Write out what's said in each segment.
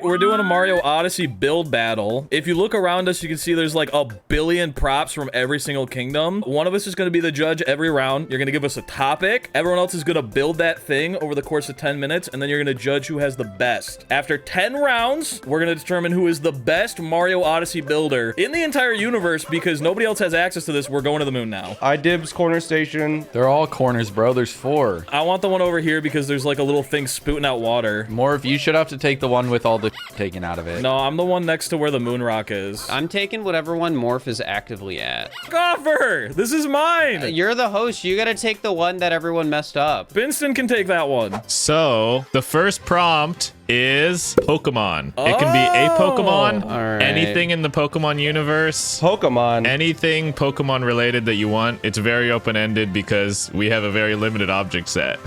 we're doing a Mario Odyssey build battle. If you look around us, you can see there's like a billion props from every single kingdom. One of us is going to be the judge every round. You're going to give us a topic. Everyone else is going to build that thing over the course of 10 minutes, and then you're going to judge who has the best. After 10 rounds, we're going to determine who is the best Mario Odyssey builder in the entire universe, because nobody else has access to this. We're going to the moon now. I dibs corner station. They're all corners, bro. There's 4. I want the one over here because there's like a little thing spooting out water. Morph, you should have to take the one with all the taken out of it. No, I'm the one next to where the moon rock is. I'm taking whatever one Morph is actively at. Goffer, this is mine. You're the host. You gotta take the one that everyone messed up. Binston can take that one. So the first prompt is Pokemon. It can be a Pokemon, All right. anything in the Pokemon universe, Pokemon. anything Pokemon related that you want. It's very open-ended because we have a very limited object set.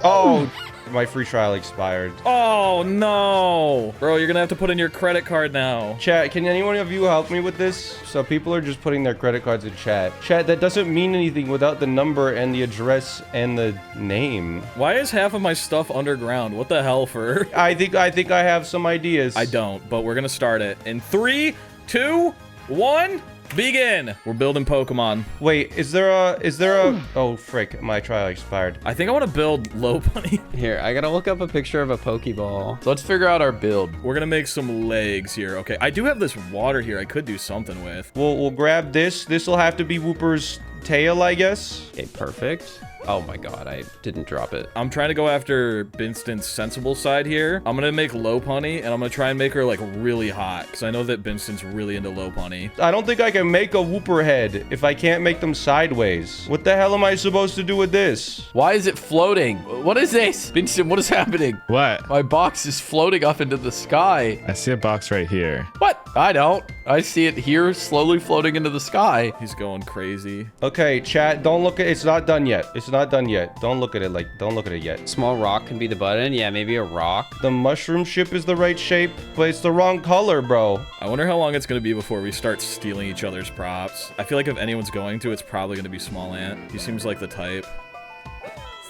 Oh, my free trial expired. Oh no, bro, you're gonna have to put in your credit card now. Chat, can anyone of you help me with this? So people are just putting their credit cards in chat. Chat, that doesn't mean anything without the number and the address and the name. Why is half of my stuff underground? What the hell, for? I think I have some ideas. I don't, but we're gonna start it in 3, 2, 1. Begin. We're building Pokemon. Wait, is there a oh frick, my trial expired. I think I want to build Low Bunny. Here, I gotta look up a picture of a Pokeball. So let's figure out our build. We're gonna make some legs here. Okay, I do have this water here I could do something with. We'll grab this. This will have to be Wooper's tail, I guess. Okay, perfect. Oh my god, I didn't drop it. I'm trying to go after Binston's sensible side here. I'm gonna make Low Bunny, and I'm gonna try and make her like really hot, because I know that Binston's really into Low Bunny. I don't think I can make a Wooper head if I can't make them sideways. What the hell am I supposed to do with this? Why is it floating? What is this? Vincent, what is happening? What? My box is floating up into the sky. I see a box right here. What? I don't. I see it here slowly floating into the sky. He's going crazy. Okay, chat, don't look at it's not done yet. It's not done yet. Don't look at it don't look at it yet. Small rock can be the button. Yeah, maybe a rock. The mushroom ship is the right shape, but it's the wrong color, bro. I wonder how long it's gonna be before we start stealing each other's props. I feel like if anyone's going to, it's probably gonna be Smallant. He seems like the type.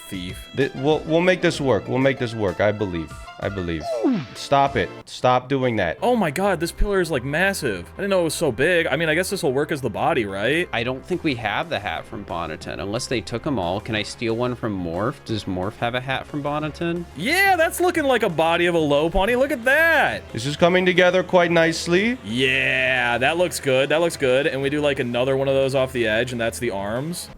Thief. We'll make this work. We'll make this work. I believe. Stop it. Stop doing that. Oh my god, this pillar is like massive. I didn't know it was so big. I mean, I guess this will work as the body, right? I don't think we have the hat from Bonneton, unless they took them all. Can I steal one from Morph? Does Morph have a hat from Bonneton? Yeah, that's looking like a body of a Low Bunny. Look at that. This is coming together quite nicely. Yeah, that looks good. That looks good. And we do like another one of those off the edge, and that's the arms.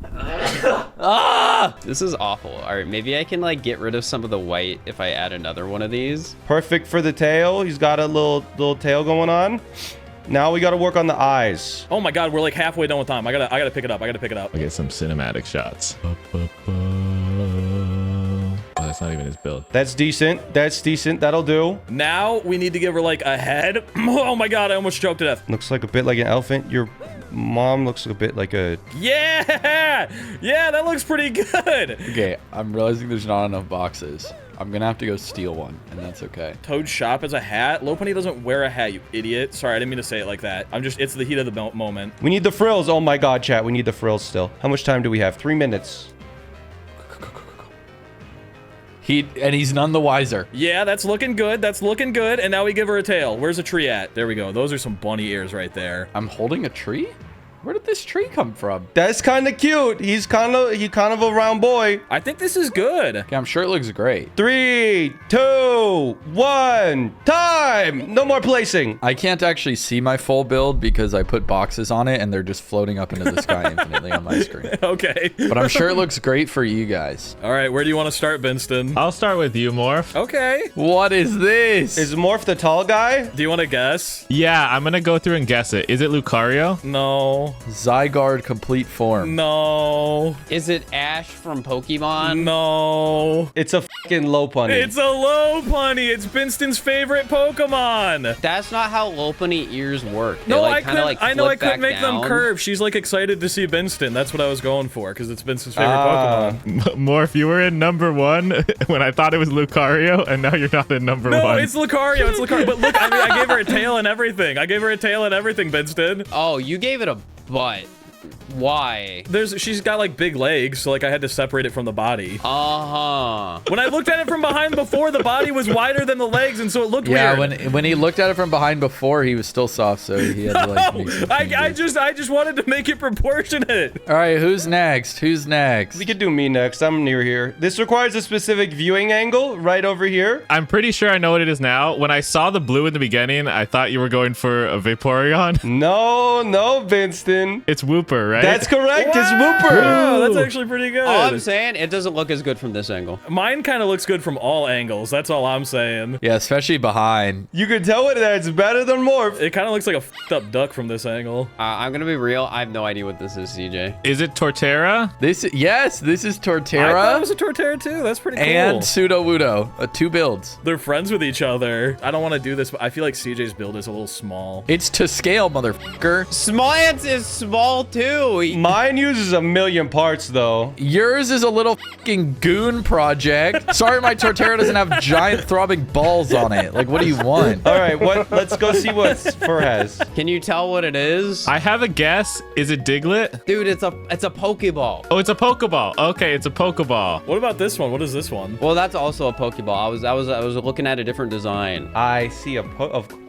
Ah! This is awful. All right, maybe I can like get rid of some of the white if I add another one of these. Perfect for the tail. He's got a little tail going on. Now we got to work on the eyes. Oh my god, we're like halfway done with time. I gotta pick it up. I'll get some cinematic shots. Oh, that's not even his build. That's decent. That'll do. Now we need to give her like a head. Oh my god, I almost choked to death. Looks like a bit like an elephant. Your mom looks a bit like a... Yeah, that looks pretty good. Okay, I'm realizing there's not enough boxes. I'm gonna have to go steal one, and that's okay. Toad's shop as a hat? Low Bunny doesn't wear a hat, you idiot. Sorry, I didn't mean to say it like that. It's the heat of the moment. We need the frills. Oh my god, chat. We need the frills still. How much time do we have? 3 minutes. He's none the wiser. Yeah, that's looking good. That's looking good. And now we give her a tail. Where's a tree at? There we go. Those are some bunny ears right there. I'm holding a tree? Where did this tree come from? That's kind of cute. He's kind of a round boy. I think this is good. Okay, I'm sure it looks great. 3, 2, 1, time. No more placing. I can't actually see my full build because I put boxes on it and they're just floating up into the sky infinitely on my screen. Okay. But I'm sure it looks great for you guys. All right, where do you want to start, Binston? I'll start with you, Morph. Okay. What is this? Is Morph the tall guy? Do you want to guess? Yeah, I'm gonna go through and guess it. Is it Lucario? No. Zygarde complete form. No. Is it Ash from Pokemon? No. It's a fucking Low Bunny. It's a Low Bunny. It's Binston's favorite Pokemon. That's not how Low Bunny ears work. They, No, like, I couldn't. like, I know I flip back couldn't make them down. curve. She's like excited to see Binston. That's what I was going for because it's Binston's favorite Pokemon. Morph, you were in number 1 when I thought it was Lucario, and now you're not in number 1. No, it's Lucario. It's Lucario. But look, I mean, I gave her a tail and everything. Binston. Oh, you gave it a butt. Why? She's got like big legs, so like I had to separate it from the body. Uh-huh. When I looked at it from behind before, the body was wider than the legs, and so it looked Yeah, weird. when he looked at it from behind before, he was still soft, so he had to like make some changes. I just wanted to make it proportionate. All right, who's next? Who's next? We could do me next. I'm near here. This requires a specific viewing angle right over here. I'm pretty sure I know what it is now. When I saw the blue in the beginning, I thought you were going for a Vaporeon. No, Winston. It's Wooper, right? That's correct. It's Wooper. Oh, that's actually pretty good. All I'm saying, it doesn't look as good from this angle. Mine kind of looks good from all angles. That's all I'm saying. Yeah, especially behind. You can tell it's better than Morph. It kind of looks like a f***ed up duck from this angle. I'm gonna be real. I have no idea what this is, CJ. Is it Torterra? This is I thought it Torterra was a Torterra too. That's pretty cool. and Sudowoodo. 2 builds. They're friends with each other. I don't want to do this, but I feel like CJ's build is a little small. It's to scale, motherfucker. Smallant is small too. Mine uses 1,000,000 parts, though. Yours is a little fucking goon project. Sorry, my Torterra doesn't have giant throbbing balls on it. Like, what do you want? All right, let's go see what Fur has. Can you tell what it is? I have a guess. Is it Diglett? Dude, it's a Pokeball. Oh, it's a Pokeball. Okay, it's a Pokeball. What about this one? What is this one? Well, that's also a Pokeball. I was looking at a different design. I see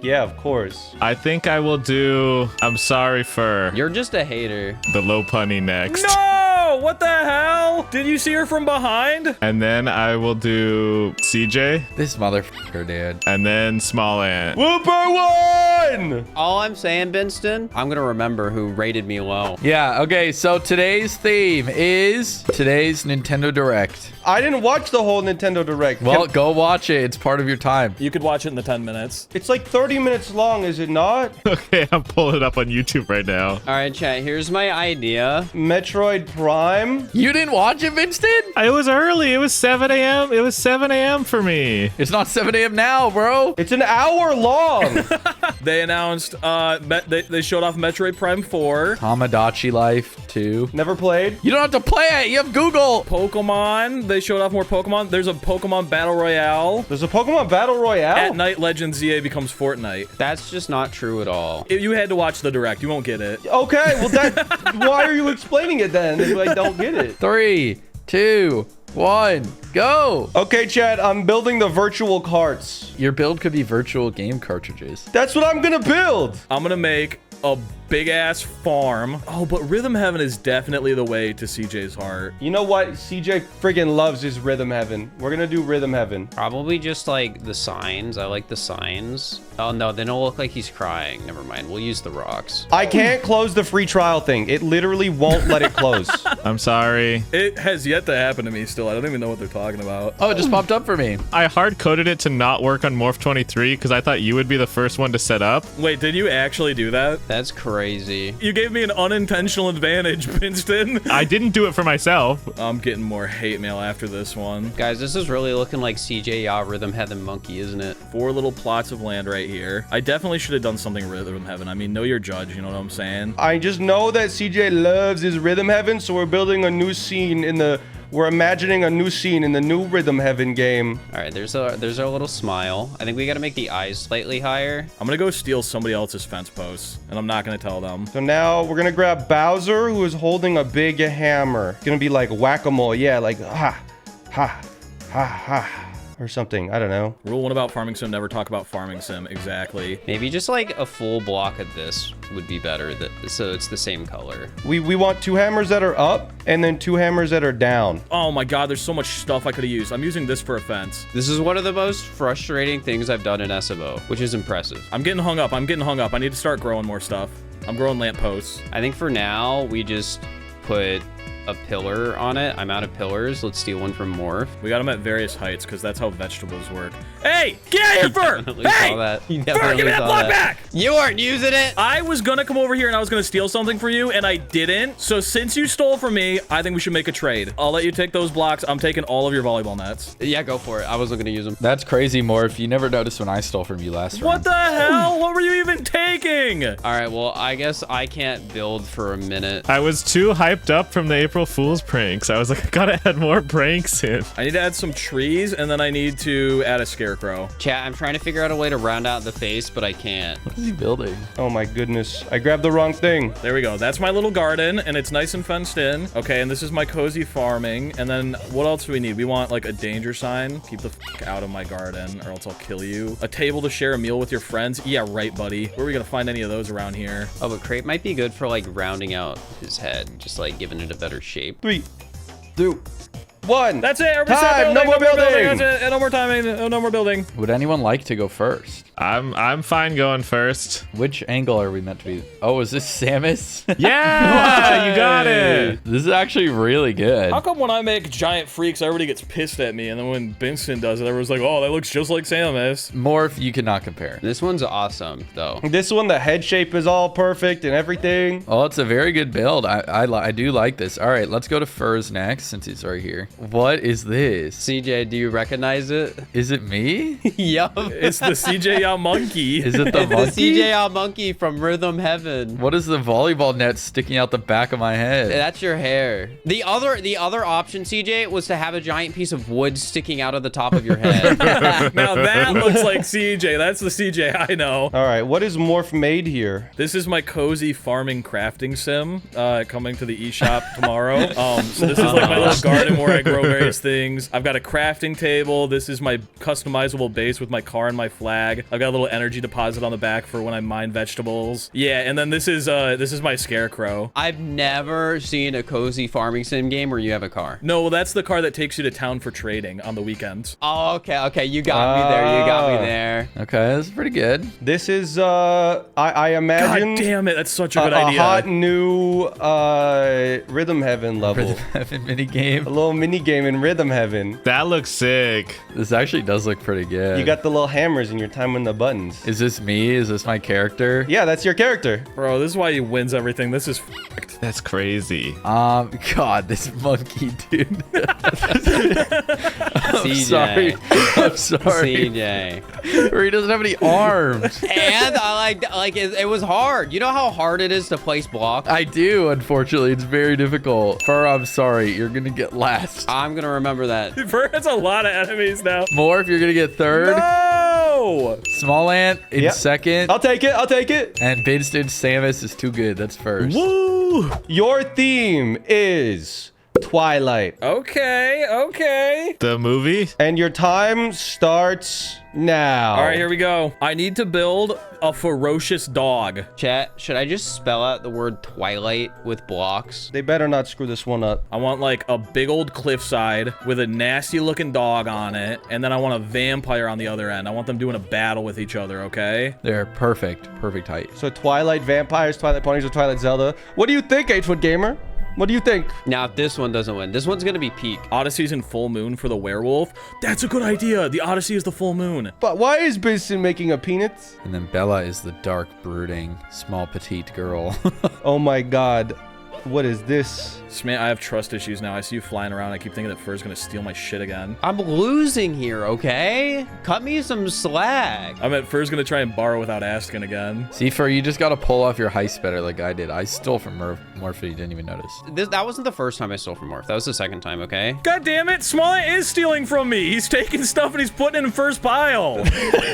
yeah, of course. I think I will do... I'm sorry, Fur. You're just a hater. The low punny next. No! What the hell? Did you see her from behind? And then I will do CJ. This motherfucker, dude. And then Smallant. Wooper won! All I'm saying, Binston, I'm gonna remember who rated me low. Yeah, okay, so today's theme is today's Nintendo Direct. I didn't watch the whole Nintendo Direct. Well, go watch it. It's part of your time. You could watch it in the 10 minutes. It's like 30 minutes long, is it not? Okay, I'm pulling it up on YouTube right now. All right, chat, here's my idea. Metroid Prime? You didn't watch it, Winston? It was early. It was 7 a.m. It was 7 a.m. for me. It's not 7 a.m. now, bro. It's an hour long. They announced, they showed off Metroid Prime 4. Tamagotchi Life 2. Never played. You don't have to play it. You have Google. Pokemon. They showed off more Pokemon. There's a Pokemon Battle Royale. There's a Pokemon Battle Royale? At night, Legends ZA becomes Fortnite. That's just not true at all. If you had to watch the Direct. You won't get it. Okay, well, why are you explaining it then if I don't get it? 3, 2, 1, go. Okay, Chad, I'm building the virtual carts. Your build could be virtual game cartridges. That's what I'm gonna build. I'm gonna make a big-ass farm. Oh, but Rhythm Heaven is definitely the way to CJ's heart. You know what? CJ friggin' loves his Rhythm Heaven. We're gonna do Rhythm Heaven. Probably just like the signs. I like the signs. Oh no, they don't look like he's crying. Never mind. We'll use the rocks. I can't close the free trial thing. It literally won't let it close. I'm sorry. It has yet to happen to me still. I don't even know what they're talking about. Oh, it just popped up for me. I hard-coded it to not work on Morph 23 because I thought you would be the first one to set up. Wait, did you actually do that? That's crazy. You gave me an unintentional advantage, Winston. I didn't do it for myself. I'm getting more hate mail after this one. Guys, this is really looking like CJ Yaw Rhythm Heaven Monkey, isn't it? 4 little plots of land right here. I definitely should have done something Rhythm Heaven. I mean, know your judge, you know what I'm saying? I just know that CJ loves his Rhythm Heaven, so we're building a new scene in the... We're imagining a new scene in the new Rhythm Heaven game. All right, there's our little smile. I think we got to make the eyes slightly higher. I'm gonna go steal somebody else's fence posts, and I'm not gonna tell them. So now we're gonna grab Bowser, who is holding a big hammer. It's gonna be like whack-a-mole. Yeah, like ha, ha, ha, ha. Or something. I don't know. Rule 1 about Farming Sim, never talk about Farming Sim. Exactly. Maybe just like a full block of this would be better, so it's the same color. We want 2 hammers that are up and then 2 hammers that are down. Oh my god, there's so much stuff I could have used. I'm using this for a fence. This is one of the most frustrating things I've done in SMO, which is impressive. I'm getting hung up. I need to start growing more stuff. I'm growing lampposts. I think for now, we just put a pillar on it. I'm out of pillars. Let's steal one from Morph. We got them at various heights because that's how vegetables work. Hey, get out of here, Fur! Definitely Hey! saw that. You Fur, definitely give me that saw block that. back! You weren't using it. I was gonna come over here and I was gonna steal something for you, and I didn't. So since you stole from me, I think we should make a trade. I'll let you take those blocks. I'm taking all of your volleyball nets. Yeah, go for it. I wasn't gonna use them. That's crazy, Morph. You never noticed when I stole from you last What round. the hell? What were you even taking? All right, well, I guess I can't build for a minute. I was too hyped up from the April April Fool's pranks. I was like, I gotta add more pranks in. I need to add some trees, and then I need to add a scarecrow. Chat, I'm trying to figure out a way to round out the face, but I can't. What is he building? Oh my goodness. I grabbed the wrong thing. There we go. That's my little garden, and it's nice and fenced in. Okay, and this is my cozy farming. And then what else do we need? We want like a danger sign. Keep the f out of my garden, or else I'll kill you. A table to share a meal with your friends. Yeah, right, buddy. Where are we gonna find any of those around here? Oh, but Crepe might be good for like rounding out his head, just like giving it a better shape. 3, 2, 1. That's it. Everybody stop Time. building. No more building. That's it. No more timing. No more building. Would anyone like to go first? I'm fine going first. Which angle are we meant to be? Oh, is this Samus? Yeah, you got it. This is actually really good. How come when I make giant freaks, everybody gets pissed at me, and then when Benson does it, everyone's like, "Oh, that looks just like Samus." Morph, you cannot compare. This one's awesome, though. This one, the head shape is all perfect and everything. Oh, it's a very good build. I do like this. All right, let's go to Furs next since he's right here. What is this? CJ, do you recognize it? Is it me? Yup. It's the CJ monkey. Is it the The monkey? CJ monkey from Rhythm Heaven. What is the volleyball net sticking out the back of my head? That's your hair. The other option, CJ, was to have a giant piece of wood sticking out of the top of your head. Now that looks like CJ. That's the CJ I know. All right, what is Morph made here? This is my cozy farming crafting sim coming to the eShop tomorrow. So this is like my little garden where I grow various things. I've got a crafting table. This is my customizable base with my car and my flag. I've got a little energy deposit on the back for when I mine vegetables. Yeah, and then this is my scarecrow. I've never seen a cozy farming sim game where you have a car. No, well, that's the car that takes you to town for trading on the weekends. Oh, okay, you got me there. You got me there. Okay, that's pretty good. This is, I imagine... God damn it, that's such a good idea. A hot new Rhythm Heaven level. Mini game. A little mini game in Rhythm Heaven. That looks sick. This actually does look pretty good. You got the little hammers and you're timing the buttons. Is this me? Is this my character? Yeah, that's your character. Bro, this is why he wins everything. This is f***ed. That's crazy. God, this monkey, dude. CJ. I'm sorry. CJ. Or he doesn't have any arms. And I like it was hard. You know how hard it is to place blocks? I do, unfortunately. It's very difficult. Fur, I'm sorry. You're gonna get last. I'm gonna remember that. Bert has a lot of enemies now. Morph, you're gonna get third. No! Smallant in Yep. second. I'll take it. I'll take it. And Binston Samus is too good. That's first. Woo! Your theme is Twilight. Okay. The movie? And your time starts now. All right, here we go. I need to build a ferocious dog. Chat, should I just spell out the word Twilight with blocks? They better not screw this one up. I want like a big old cliffside with a nasty looking dog on it. And then I want a vampire on the other end. I want them doing a battle with each other, okay? They're perfect. Perfect height. So Twilight vampires, Twilight ponies, or Twilight Zelda. What do you think, H1 Gamer? What do you think? Now, if this one doesn't win, this one's gonna be peak. Odyssey's in full moon for the werewolf. That's a good idea. The Odyssey is the full moon. But why is Benson making a peanut? And then Bella is the dark, brooding, small, petite girl. Oh my god. What is this? Man, I have trust issues now. I see you flying around. I keep thinking that Fur's gonna steal my shit again. I'm losing here, okay? Cut me some slack. I meant Fur's gonna try and borrow without asking again. See, Fur, you just gotta pull off your heist better like I did. I stole from Morph, you didn't even notice. That wasn't the first time I stole from Morph. That was the second time, okay? God damn it, Smallant is stealing from me. He's taking stuff and he's putting it in first pile.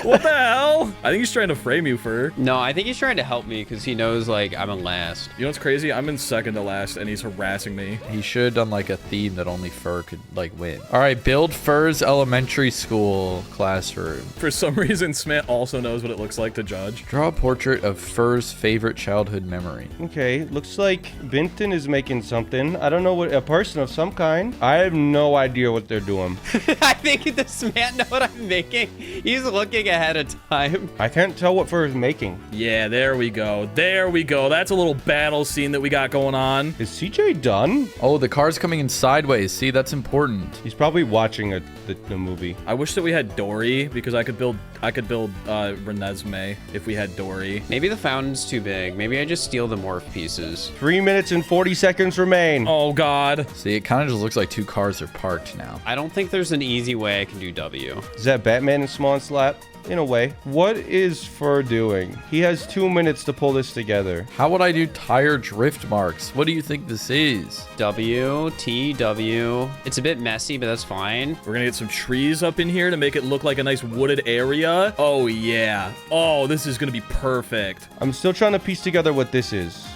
What the hell? I think he's trying to frame you, Fur. No, I think he's trying to help me because he knows, like, I'm in last. You know what's crazy? I'm in second to last and he's harassing me. He should have done like a theme that only Fur could like win. All right, build Fur's elementary school classroom. For some reason, Smant also knows what it looks like to judge. Draw a portrait of Fur's favorite childhood memory. Okay, looks like Benton is making something. I don't know what, a person of some kind. I have no idea what they're doing. I think this man know what I'm making. He's looking ahead of time. I can't tell what Fur is making. Yeah, there we go. There we go. That's a little battle scene that we got going on. Is CJ done? Oh, the car's coming in sideways. See, that's important. He's probably watching the movie. I wish that we had Dory because I could build Renesmee if we had Dory. Maybe the fountain's too big. Maybe I just steal the morph pieces. 3 minutes and 40 seconds remain. Oh God. See, it kind of just looks like two cars are parked now. I don't think there's an easy way I can do W. Is that Batman and Small and Slap? in a way. What is Fur doing? He has 2 minutes to pull this together. How would I do tire drift marks? What do you think this is? W, T, W. It's a bit messy, but that's fine. We're gonna get some trees up in here to make it look like a nice wooded area. Oh, yeah. Oh, this is gonna be perfect. I'm still trying to piece together what this is.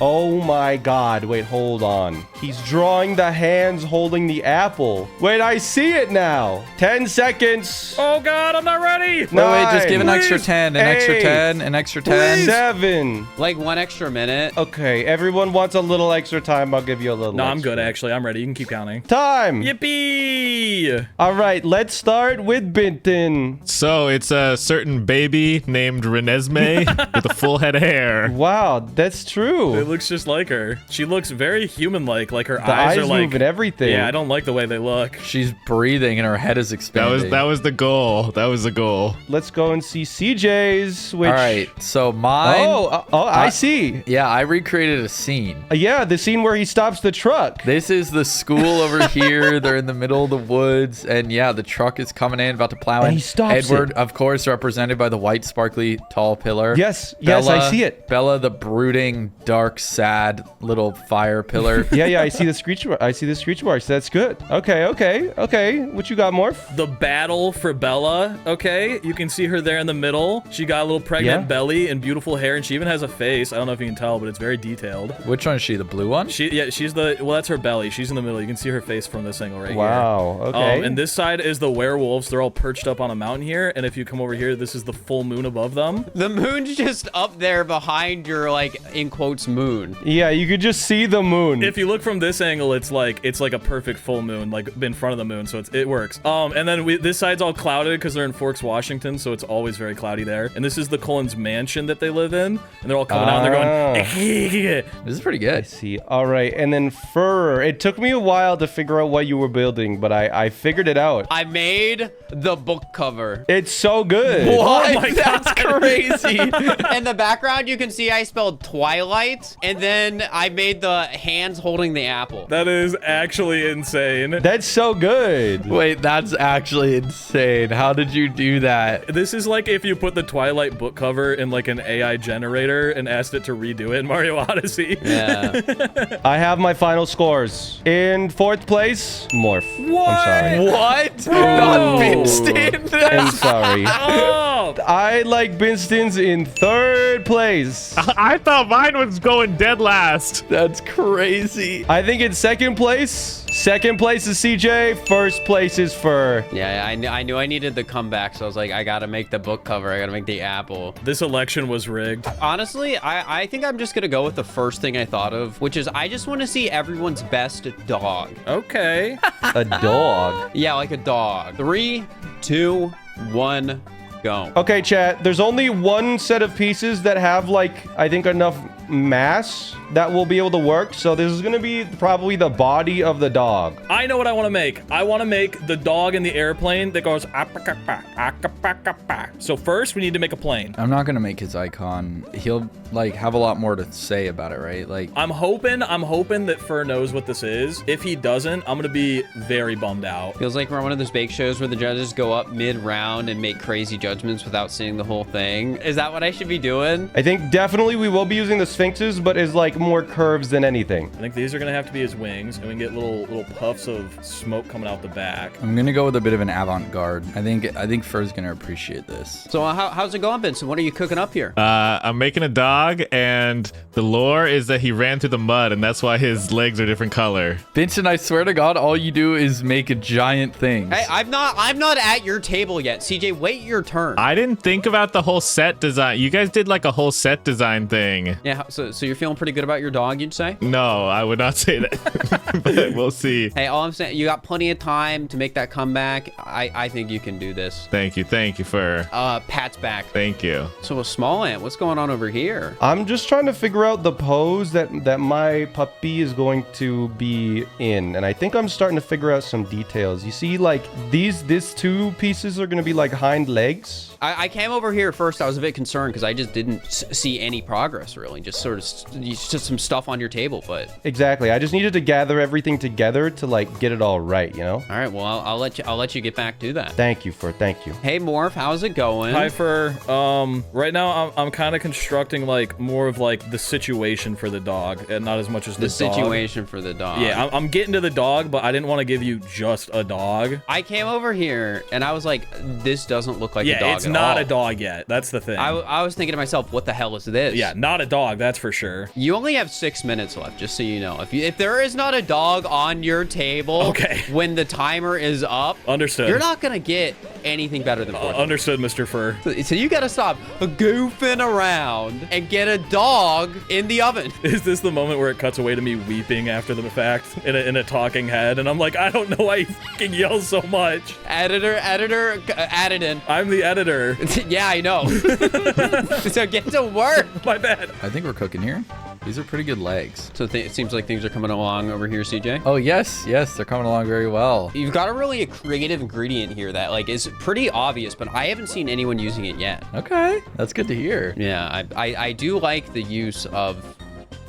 Oh my god. Wait, hold on. He's drawing the hands holding the apple. Wait, I see it now. 10 seconds. Oh, God, I'm not ready. Wait, just give an extra Please. 10, an extra 10, an extra 10. 7. Like 1 extra minute. Okay, everyone wants a little extra time. I'll give you a little No, I'm extra. good, actually. I'm ready. You can keep counting. Time. Yippee! All right, let's start with Binton. So it's a certain baby named Renesmee with a full head of hair. Wow, that's true. It looks just like her. She looks very human-like. Like her The eyes eyes are like move and everything. Yeah, I don't like the way they look. She's breathing and her head is expanding. That was the goal. That was the goal. Let's go and see CJ's. Which... All right, so mine. I see. Yeah, I recreated a scene. Yeah, the scene where he stops the truck. This is the school over here. They're in the middle of the woods, and yeah, the truck is coming in, about to plow in. And he stops Edward, it. of course, represented by the white, sparkly, tall pillar. Yes, I see it. Bella, the brooding, dark, sad little fire pillar. Yeah, I see the screech. I see the screech marks. That's good. Okay. What you got, Morph? The battle for Bella, okay? You can see her there in the middle. She got a little pregnant Yeah. belly and beautiful hair, and she even has a face. I don't know if you can tell, but it's very detailed. Which one is she? The blue one? She's well, that's her belly. She's in the middle. You can see her face from this angle right Wow. here. Okay. And this side is the werewolves. They're all perched up on a mountain here. And if you come over here, this is the full moon above them. The moon's just up there behind your, like, in quotes, moon. Yeah, you could just see the moon. If you look from this angle, it's like a perfect full moon, like in front of the moon. So it works. And then this side's all clouded because they're in Forks, Washington. So it's always very cloudy there. And this is the Cullens mansion that they live in. And they're all coming out and they're going, This is pretty I good. see. All right, and then Fur. It took me a while to figure out what you were building, but I figured it out. I made the book cover. It's so good. What? Oh my That's crazy. In the background, you can see I spelled Twilight, and then I made the hands holding the apple. that is actually insane. That's so good. Wait, that's actually insane. How did you do that? This is like if you put the Twilight book cover in like an AI generator and asked it to redo it in Mario Odyssey. Yeah. I have my final scores. In 4th place, Morph. What? I'm sorry. What? Not Not Winston. I'm sorry. Oh, I like Binston's in 3rd place. I thought mine was going dead last. That's crazy. I think in 2nd place. 2nd place is CJ. 1st place is Fur. Yeah, I knew I needed the comeback, so I was like, I gotta make the book cover. I gotta make the apple. this election was rigged. Honestly, I think I'm just gonna go with the first thing I thought of, which is I just want to see everyone's best dog. Okay. A dog. Yeah, like a dog. 3, 2, 1, go. Okay, chat. There's only one set of pieces that have, like, I think enough mass that will be able to work. So this is going to be probably the body of the dog. I know what I want to make. I want to make the dog in the airplane that goes "Appa-kappa, akappa-kappa." So first we need to make a plane. I'm not gonna make his icon. He'll like have a lot more to say about it, right? Like, I'm hoping that Fur knows what this is. If he doesn't, I'm gonna be very bummed out. Feels like we're on one of those bake shows where the judges go up mid-round and make crazy judgments without seeing the whole thing. Is that what I should be doing? I think definitely we will be using the sphinxes, but is like more curves than anything. I think these are gonna have to be his wings, and we can get little puffs of smoke coming out the back. I'm gonna go with a bit of an avant-garde. I think Fur's gonna appreciate this. So how's it going, Benson? What are you cooking up here? I'm making a dog, and the lore is that he ran through the mud, and that's why his legs are different color. Vincent, I swear to God, all you do is make a giant thing. Hey, I'm not at your table yet. CJ, wait your turn. I didn't think about the whole set design. You guys did like a whole set design thing. Yeah, so you're feeling pretty good about your dog, you'd say? No, I would not say that. But we'll see. Hey, all I'm saying, you got plenty of time to make that comeback. I think you can do this. Thank you, Fur. Pat's back. Thank you. So a small ant, what's going on over here? I'm just trying to figure out the pose that my puppy is going to be in. And I think I'm starting to figure out some details. You see, like, these 2 pieces are going to be like hind legs. I came over here first. I was a bit concerned because I just didn't see any progress, really. just sort of just some stuff on your table, but Exactly. I just needed to gather everything together to like get it all right, you know? all right. Well, I'll let you get back to that. Thank you, thank you. Hey, Morph, how's it going? Hi, Fur. Right now I'm kind of constructing like more of like the situation for the dog, and not as much as the dog. situation for the dog. Yeah, I'm getting to the dog, but I didn't want to give you just a dog. I came over here and I was like, this doesn't look like a dog Yeah, it's at not all. a dog yet. That's the thing. I was thinking to myself, what the hell is this? Yeah, not a dog, that's for sure. You only have 6 minutes left, just so you know. If there is not a dog on your table Okay. when the timer is up, Understood. you're not gonna get anything better than 4. Understood, Mr. Fur. So you gotta stop goofing around and get a dog in the oven. Is this the moment where it cuts away to me weeping after the fact in a talking head? And I'm like, I don't know why you fucking yell so much. Editor, add it in. I'm the editor. Yeah, I know. So get to work. My bad. I think we're cooking here. These are pretty good legs. So it seems like things are coming along over here, CJ. Oh, yes, they're coming along very well. You've got a creative ingredient here that like is pretty obvious, but I haven't seen anyone using it yet. Okay, that's good to hear. Yeah, I do like the use of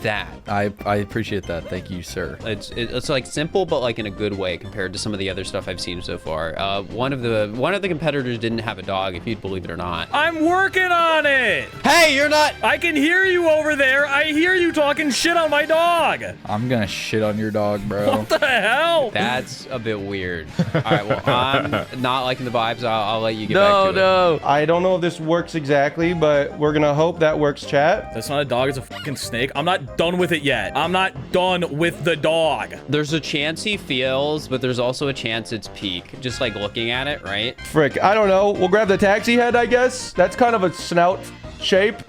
that. I appreciate that. Thank you, sir. It's like simple, but like in a good way compared to some of the other stuff I've seen so far. One of the competitors didn't have a dog, if you'd believe it or not. I'm working on it. Hey, you're not. I can hear you over there. I hear you talking shit on my dog. I'm gonna shit on your dog, bro. What the hell? That's a bit weird. All right, well, I'm not liking the vibes. I'll let you get back to it. No. I don't know if this works exactly, but we're gonna hope that works, chat. That's not a dog. It's a fucking snake. I'm not done with it yet. I'm not done with the dog. There's a chance he feels, but there's also a chance it's peak. Just like looking at it, right? Frick, I don't know. We'll grab the taxi head, I guess. That's kind of a snout shape.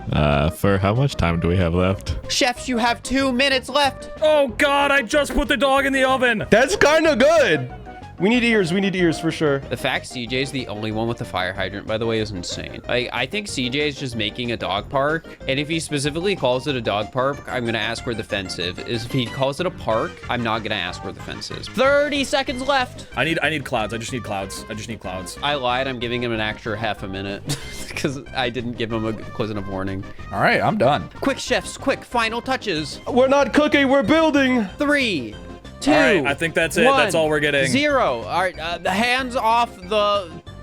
For how much time do we have left? Chefs, you have 2 minutes left. Oh God, I just put the dog in the oven. That's kind of good. We need ears for sure. The fact CJ's the only one with the fire hydrant, by the way, is insane. I think CJ is just making a dog park, and if he specifically calls it a dog park, I'm gonna ask where the fence is. If he calls it a park, I'm not gonna ask where the fence is. 30 seconds left. I need clouds. I just need clouds. I lied. I'm giving him an extra half a minute because I didn't give him a close enough warning. All right, I'm done. Quick, chefs, quick, final touches. We're not cooking, we're building. 3, 2, All right, I think that's it. 1, That's all we're getting. 0. All right, the hands off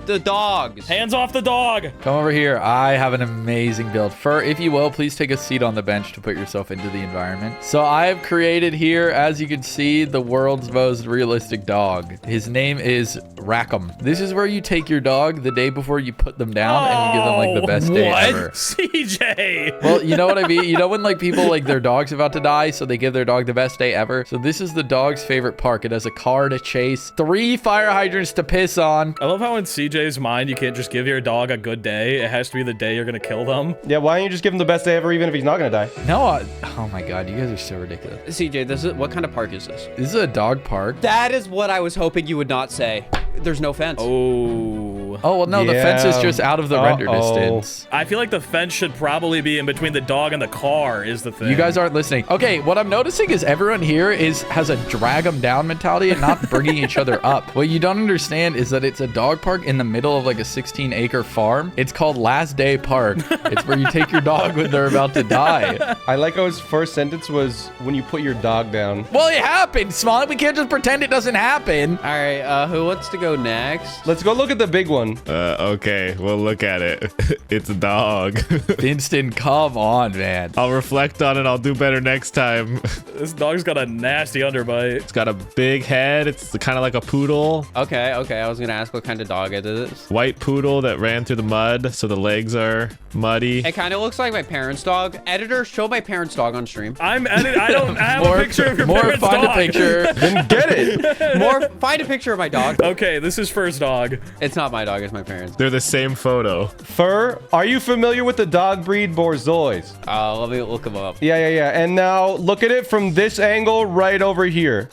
the dogs. Hands off the dog. Come over here. I have an amazing build. Fur, if you will, please take a seat on the bench to put yourself into the environment. So I have created here, as you can see, the world's most realistic dog. His name is Rackham. This is where you take your dog the day before you put them down and you give them like the best day what? ever. CJ. Well, you know what I mean? You know when like people like their dog's about to die, so they give their dog the best day ever? So this is the dog's favorite park. It has a car to chase, 3 fire hydrants to piss on. I love how in CJ's mind, you can't just give your dog a good day. It has to be the day you're gonna kill them. Yeah, why don't you just give him the best day ever, even if he's not gonna die? No, oh my God, you guys are so ridiculous. CJ, what kind of park is this? This is a dog park. That is what I was hoping you would not say. There's no fence. Oh. Oh, well, no, the fence is just out of the render Uh-oh. distance. I feel like the fence should probably be in between the dog and the car is the thing. You guys aren't listening. Okay, what I'm noticing is everyone here has a drag them down mentality and not bringing each other up. What you don't understand is that it's a dog park in the middle of like a 16-acre farm. It's called Last Day Park. It's where you take your dog when they're about to die. I like how his first sentence was, when you put your dog down. Well, it happened, Smallant. We can't just pretend it doesn't happen. All right, who wants to go next? Let's go look at the big one. Okay, we'll look at it. It's a dog. Winston, come on, man. I'll reflect on it. I'll do better next time. This dog's got a nasty underbite. It's got a big head. It's kind of like a poodle. Okay. I was gonna ask what kind of dog it is. White poodle that ran through the mud, so the legs are muddy. It kind of looks like my parents' dog. Editor, show my parents' dog on stream. I'm editing. I don't have a picture of your parents' find dog. a picture. Then get it. Find a picture of my dog. Okay, this is first dog. It's not my dog, it's my parents. They're the same photo. Fur, are you familiar with the dog breed Borzois? Let me look him up. Yeah. And now look at it from this angle right over here.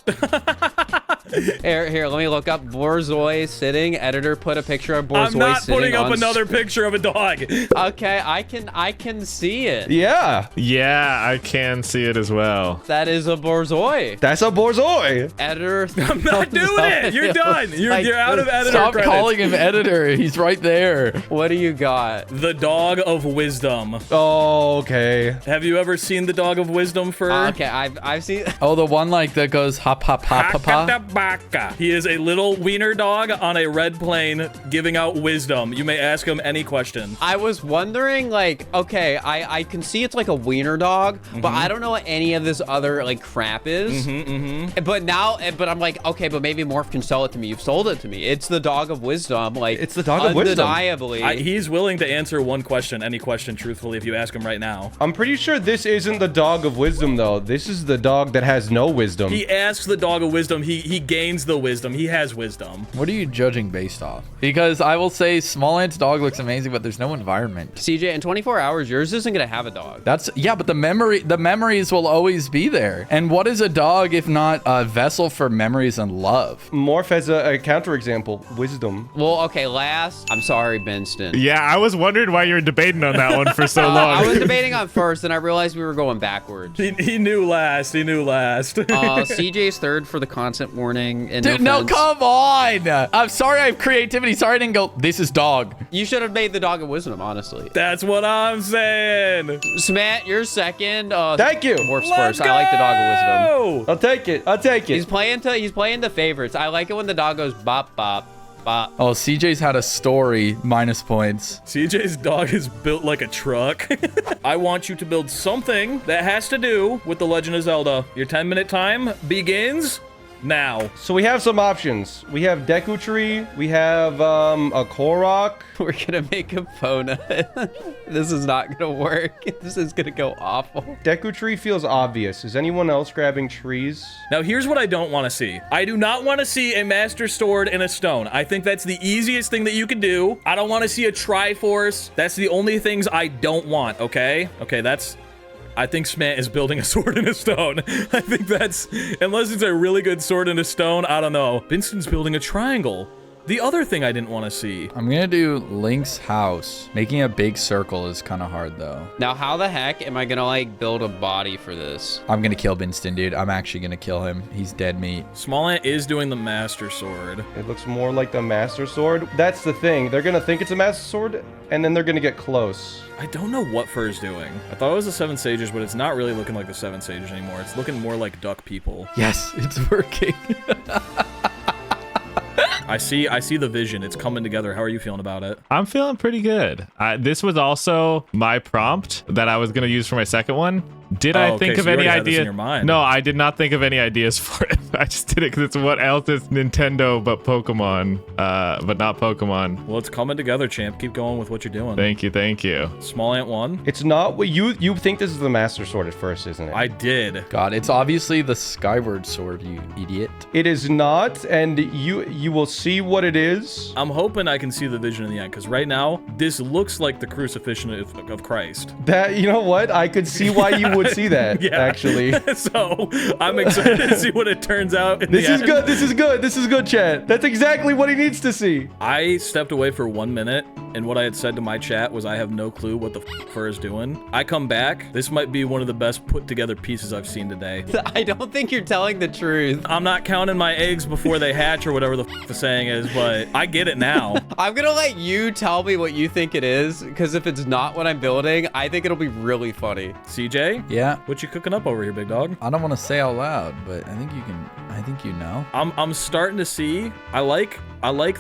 Here, let me look up Borzoi sitting. Editor, put a picture of Borzoi sitting. I'm not putting up another picture of a dog. Okay, I can see it. Yeah. Yeah, I can see it as well. That is a Borzoi. That's a Borzoi. Editor, I'm not doing it. You're done. You're out of editor Stop credits. calling him editor. He's right there. What do you got? The dog of wisdom. Oh, okay. Have you ever seen the dog of wisdom for? Okay, I've seen. Oh, the one like that goes hop, hop, hop, hop, hop. Hakadabaka. He is a little wiener dog on a red plane giving out wisdom. You may ask him any question. I was wondering, like, okay, I can see it's like a wiener dog, but I don't know what any of this other like crap is. But I'm like, okay, but maybe Morph can sell it to me. You've sold it to me. It's the dog of wisdom. Like, It's the dog of wisdom. undeniably. He's willing to answer one question, any question, truthfully, if you ask him right now. I'm pretty sure this isn't the dog of wisdom, though. This is the dog that has no wisdom. He asks the dog of wisdom. He gains the wisdom. He has wisdom. What are you judging based off? Because I will say Smallant's dog looks amazing, but there's no environment. CJ, in 24 hours, yours isn't gonna have a dog. Yeah, but the memories will always be there. And what is a dog if not a vessel for memories and love? Morph has a counterexample. Wisdom. Well, okay, I'm sorry, Benston. Yeah, I was wondering why you were debating on that one for so long. I was debating on first, and I realized we were going backwards. He knew last. He knew last. CJ's third for the content warning. And Dude, no, come on. I'm sorry I have creativity. Sorry I didn't go, this is dog. You should have made the dog of wisdom, honestly. That's what I'm saying. Smat, you're second. Thank you. Morph's Let's first. I like the dog of wisdom. I'll take it. I'll take it. He's playing the favorites. I like it when the dog goes bop bop bop. Oh, CJ's had a story, minus points. CJ's dog is built like a truck. I want you to build something that has to do with The Legend of Zelda. Your 10-minute time begins now. So we have some options. We have Deku Tree. We have a Korok. We're gonna make a Pona. This is not gonna work. This is gonna go awful. Deku Tree feels obvious. Is anyone else grabbing trees? Now, here's what I don't want to see. I do not want to see a Master Sword and a stone. I think that's the easiest thing that you can do. I don't want to see a Triforce. That's the only things I don't want, okay? Okay, I think Smant is building a sword and a stone. I think that's, unless it's a really good sword and a stone, I don't know. Vincent's building a triangle. The other thing I didn't want to see. I'm gonna do Link's house. Making a big circle is kind of hard though. Now, how the heck am I gonna like build a body for this? I'm gonna kill Binston, dude. I'm actually gonna kill him. He's dead meat. Smallant is doing the Master Sword. It looks more like the Master Sword. That's the thing. They're gonna think it's a Master Sword, and then they're gonna get close. I don't know what Fur's doing. I thought it was the Seven Sages, but it's not really looking like the Seven Sages anymore. It's looking more like duck people. Yes, it's working. I see the vision. It's coming together. How are you feeling about it? I'm feeling pretty good. This was also my prompt that I was going to use for my second one. Did I think so of you any already had this in idea? your mind. No, I did not think of any ideas for it. I just did it because it's what else is Nintendo but Pokemon, but not Pokemon. Well, it's coming together, champ. Keep going with what you're doing. Thank you, thank you. Smallant won. It's not what you think this is the Master Sword at first, isn't it? I did. God, it's obviously the Skyward Sword, you idiot. It is not, and you will see what it is. I'm hoping I can see the vision in the end, because right now, this looks like the crucifixion of Christ. That, you know what? I could see why you would see that, Yeah. actually. So, I'm excited to see what it turns out in This the is end. good. This is good. This is good, chat. That's exactly what he needs to see. I stepped away for 1 minute, and what I had said to my chat was I have no clue what the Fur is doing. I come back. This might be one of the best put together pieces I've seen today. I don't think you're telling the truth. I'm not counting my eggs before they hatch or whatever the saying is, but I get it now. I'm gonna let you tell me what you think it is, because if it's not what I'm building, I think it'll be really funny. CJ? Yeah. What you cooking up over here, big dog? I don't want to say out loud, but I think you know. I'm starting to see. I like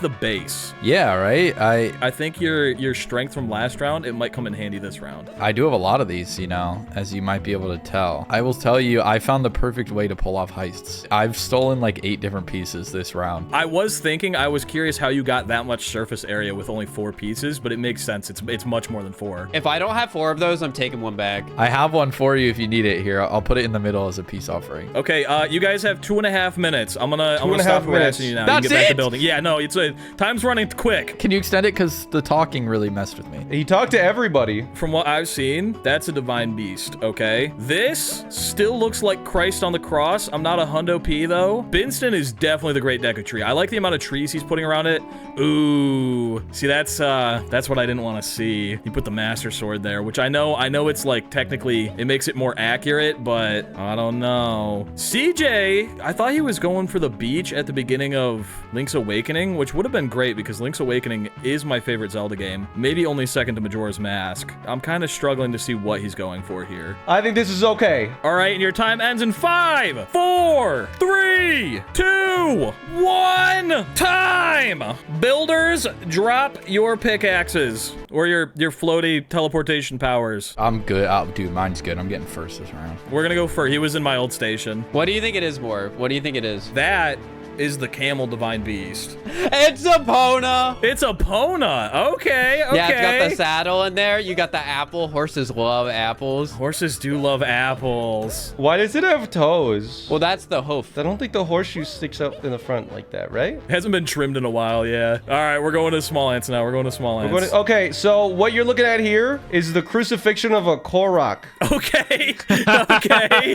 the base. Yeah, right? I think your strength from last round, it might come in handy this round. I do have a lot of these, you know, as you might be able to tell. I will tell you, I found the perfect way to pull off heists. I've stolen like 8 different pieces this round. I was curious how you got that much surface area with only 4 pieces, but it makes sense. It's much more than 4. If I don't have 4 of those, I'm taking one back. I have one for you if you need it here. I'll put it in the middle as a peace offering. Okay, you guys have 2.5 minutes. I'm gonna stop minutes. harassing you now. That's you can get back to it? building. Yeah, no. Time's running quick. Can you extend it? Because the talking really messed with me. He talked to everybody. From what I've seen, that's a divine beast, okay? This still looks like Christ on the cross. I'm not a hundo P, though. Binston is definitely the great deco tree. I like the amount of trees he's putting around it. Ooh. See, that's what I didn't want to see. He put the Master Sword there, which I know it's like technically it makes it more accurate, but I don't know. CJ, I thought he was going for the beach at the beginning of Link's Awakening, which would have been great because Link's Awakening is my favorite Zelda game. Maybe only second to Majora's Mask. I'm kind of struggling to see what he's going for here. I think this is okay. All right, and your time ends in 5, 4, 3, 2, 1. Time! Builders, drop your pickaxes or your floaty teleportation powers. I'm good. Oh, dude, mine's good. I'm getting first this round. We're gonna go first. He was in my old station. What do you think it is, Morph? What do you think it is? That is the camel divine beast. It's a Pona. It's a Pona. Okay. Yeah, it's got the saddle in there. You got the apple. Horses love apples. Horses do love apples. Why does it have toes? Well, that's the hoof. I don't think the horseshoe sticks up in the front like that, right? It hasn't been trimmed in a while, yeah. All right, we're going to small ants now. We're going to small ants. Okay, so what you're looking at here is the crucifixion of a Korok. Okay. Okay.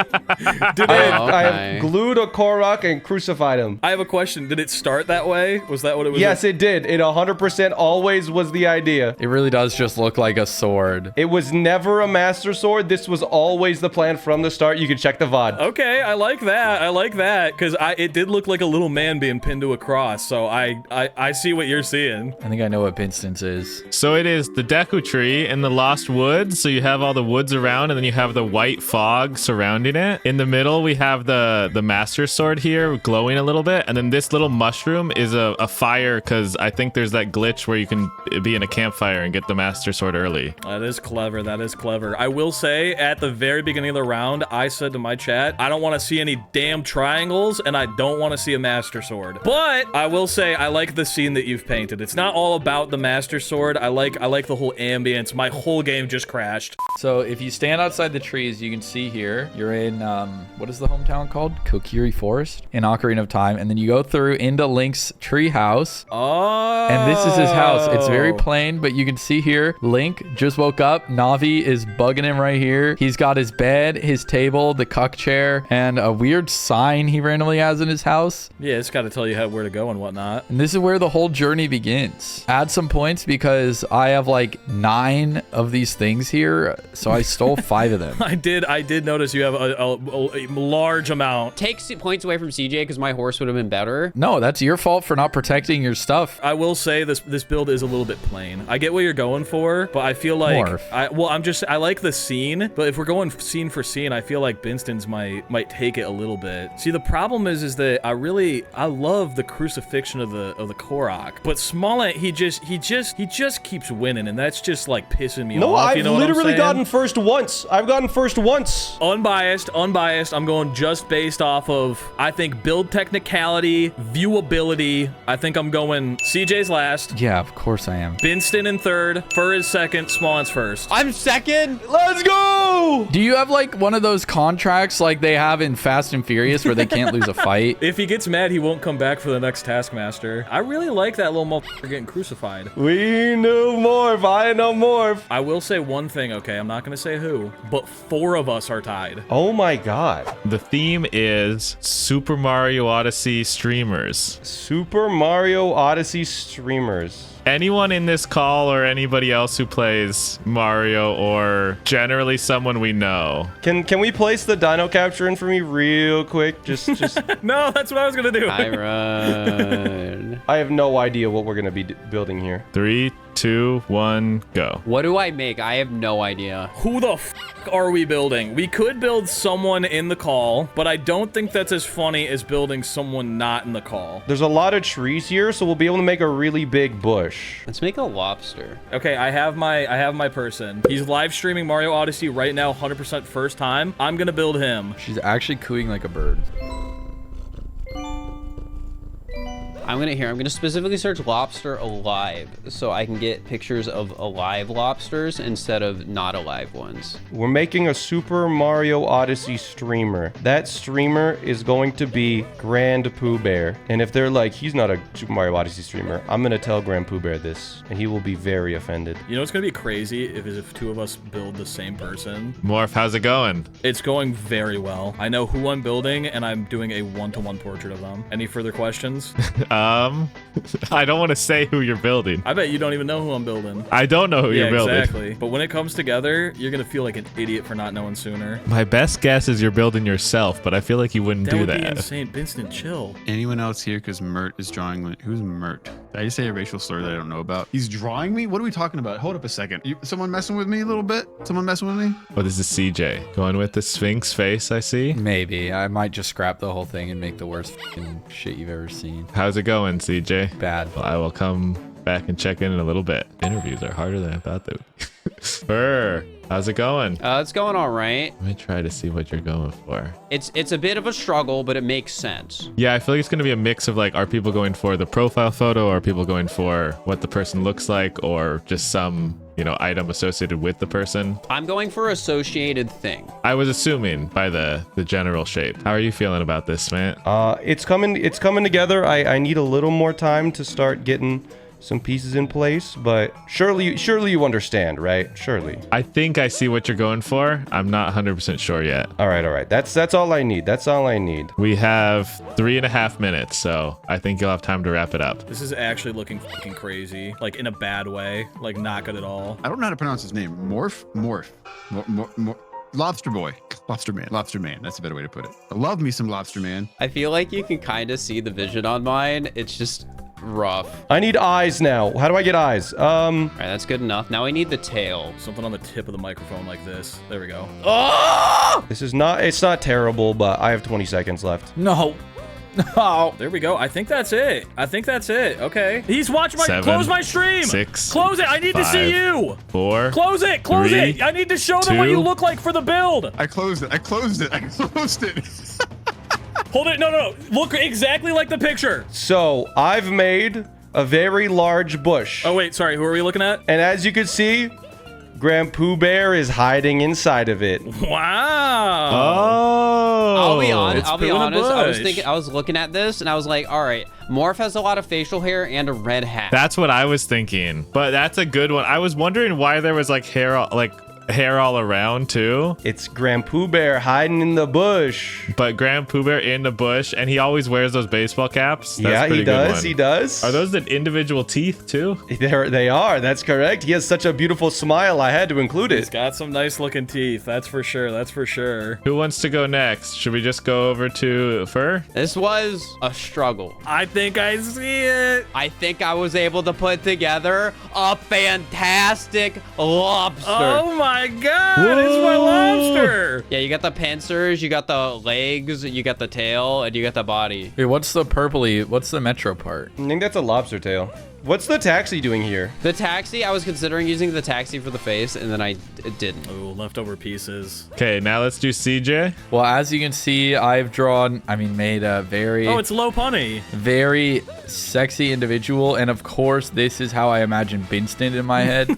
I have glued a Korok and crucified him. I have a question. Did it start that way? Was that what it was? Yes, it did. It 100% always was the idea. It really does just look like a sword. It was never a Master Sword. This was always the plan from the start. You can check the VOD. Okay, I like that. I like that because it did look like a little man being pinned to a cross. So I see what you're seeing. I think I know what Binston's is. So it is the Deku Tree in the Lost Woods. So you have all the woods around, and then you have the white fog surrounding it. In the middle, we have the Master Sword here glowing a little bit, and then this little mushroom is a fire because I think there's that glitch where you can be in a campfire and get the Master Sword early. That is clever. That is clever. I will say at the very beginning of the round, I said to my chat, I don't want to see any damn triangles and I don't want to see a Master Sword. But I will say I like the scene that you've painted. It's not all about the Master Sword. I like the whole ambience. My whole game just crashed. So if you stand outside the trees, you can see here, you're in, what is the hometown called? Kokiri Forest in Ocarina of Time. And then you go through into Link's treehouse. Oh. And this is his house. It's very plain, but you can see here, Link just woke up. Navi is bugging him right here. He's got his bed, his table, the cuck chair, and a weird sign he randomly has in his house. Yeah, it's got to tell you where to go and whatnot. And this is where the whole journey begins. Add some points because I have like 9 of these things here, so I stole 5 of them. I did notice you have a large amount. Take points away from CJ because my horse would have been better. No, that's your fault for not protecting your stuff. I will say this build is a little bit plain. I get what you're going for, but I feel like I like the scene, but if we're going scene for scene, I feel like Binston's might take it a little bit. See, the problem is that I love the crucifixion of the Korok, but Smallant he just keeps winning, and that's just like pissing me off. No, I've you know literally gotten first once. I've gotten first once. Unbiased. I'm going just based off of, I think, build technicality, viewability. I think I'm going CJ's last. Yeah, of course I am. Binston in third. Fur is second. Smallant's first. I'm second. Let's go. Do you have like one of those contracts like they have in Fast and Furious where they can't lose a fight? If he gets mad, he won't come back for the next Taskmaster. I really like that little motherfucker getting crucified. We know Morph. I know Morph. I will say one thing, okay? I'm not going to say who, but 4 of us are tied. Oh my god. The theme is Super Mario Odyssey Streamers. Super Mario Odyssey Streamers. Anyone in this call or anybody else who plays Mario or generally someone we know. Can we place the dino capture in for me real quick? Just No, that's what I was going to do. I run. I have no idea what we're going to be building here. 3, 2, 1, go. What do I make? I have no idea. Who the f are we building? We could build someone in the call, but I don't think that's as funny as building someone not in the call. There's a lot of trees here, so we'll be able to make a really big bush. Let's make a lobster. Okay, I have my person. He's live streaming Mario Odyssey right now, 100% first time. I'm gonna build him. She's actually cooing like a bird. I'm gonna specifically search lobster alive so I can get pictures of alive lobsters instead of not alive ones. We're making a Super Mario Odyssey streamer. That streamer is going to be Grand Pooh Bear. And if they're like, he's not a Super Mario Odyssey streamer, I'm gonna tell Grand Pooh Bear this, and he will be very offended. You know what's gonna be crazy if two of us build the same person? Morph, how's it going? It's going very well. I know who I'm building, and I'm doing a one-to-one portrait of them. Any further questions? I don't want to say who you're building. I bet you don't even know who I'm building. I don't know who you're building. Exactly. But when it comes together, you're gonna feel like an idiot for not knowing sooner. My best guess is you're building yourself, but I feel like you wouldn't do That would that. be insane. Vincent, chill. Anyone else here? Because Mert is drawing. Who's Mert? Did I just say a racial slur that I don't know about? He's drawing me? What are we talking about? Hold up a second. Someone messing with me a little bit? Someone messing with me? Oh, this is CJ. Going with the Sphinx face, I see. Maybe. I might just scrap the whole thing and make the worst f***ing shit you've ever seen. How's it going, CJ? Bad. Well, I will come back and check in a little bit. Interviews are harder than I thought they would be. Fur, how's it going? It's going all right. Let me try to see what you're going for. It's a bit of a struggle, but it makes sense. Yeah, I feel like it's going to be a mix of like, are people going for the profile photo, or are people going for what the person looks like, or just some, you know, item associated with the person? I'm going for associated thing. I was assuming by the general shape. How are you feeling about this, man? It's coming together. I need a little more time to start getting some pieces in place, but surely you understand, right? Surely. I think I see what you're going for. I'm not 100% sure yet. All right. That's all I need. That's all I need. We have 3.5 minutes, so I think you'll have time to wrap it up. This is actually looking fucking crazy. Like, in a bad way. Like, not good at all. I don't know how to pronounce his name. Morph. Lobster boy. Lobster man. That's a better way to put it. I love me some lobster man. I feel like you can kind of see the vision on mine. It's just rough. I need eyes now. How do I get eyes? All right, that's good enough. Now we need the tail. Something on the tip of the microphone like this. There we go. It's not terrible, but I have 20 seconds left. No. No. There we go. I think that's it. Okay. He's watching my... 7, close my stream. 6. Close it. I need to see 5, you. 4. Close it. 3, I need to show them what 2. you look like for the build. I closed it. Hold it. No. Look exactly like the picture. So I've made a very large bush. Oh, wait. Sorry. Who are we looking at? And as you can see, Grand Pooh Bear is hiding inside of it. Wow. Oh. I'll be honest. Pooh in a bush. I was looking at this and I was like, all right, Morph has a lot of facial hair and a red hat. That's what I was thinking, but that's a good one. I was wondering why there was like hair all around too. It's Grand Pooh Bear hiding in the bush. But Grand Pooh Bear in the bush, and he always wears those baseball caps. That's Yeah, a pretty he good does. one. He does. Are those the individual teeth too? They are. That's correct. He has such a beautiful smile. I had to include He's it. got some nice looking teeth. That's for sure. Who wants to go next? Should we just go over to Fur? This was a struggle. I think I see it. I think I was able to put together a fantastic lobster. Oh my god. It's my lobster. Yeah, you got the pincers, you got the legs, you got the tail, and you got the body. Wait, what's the metro part? I think that's a lobster tail. What's the taxi doing here? The taxi, I was considering using the taxi for the face, and then I didn't. Ooh, leftover pieces. Okay, now let's do CJ. Well, as you can see, I've made a very, Oh, it's low punny. very sexy individual. And of course, this is how I imagine Binston in my head.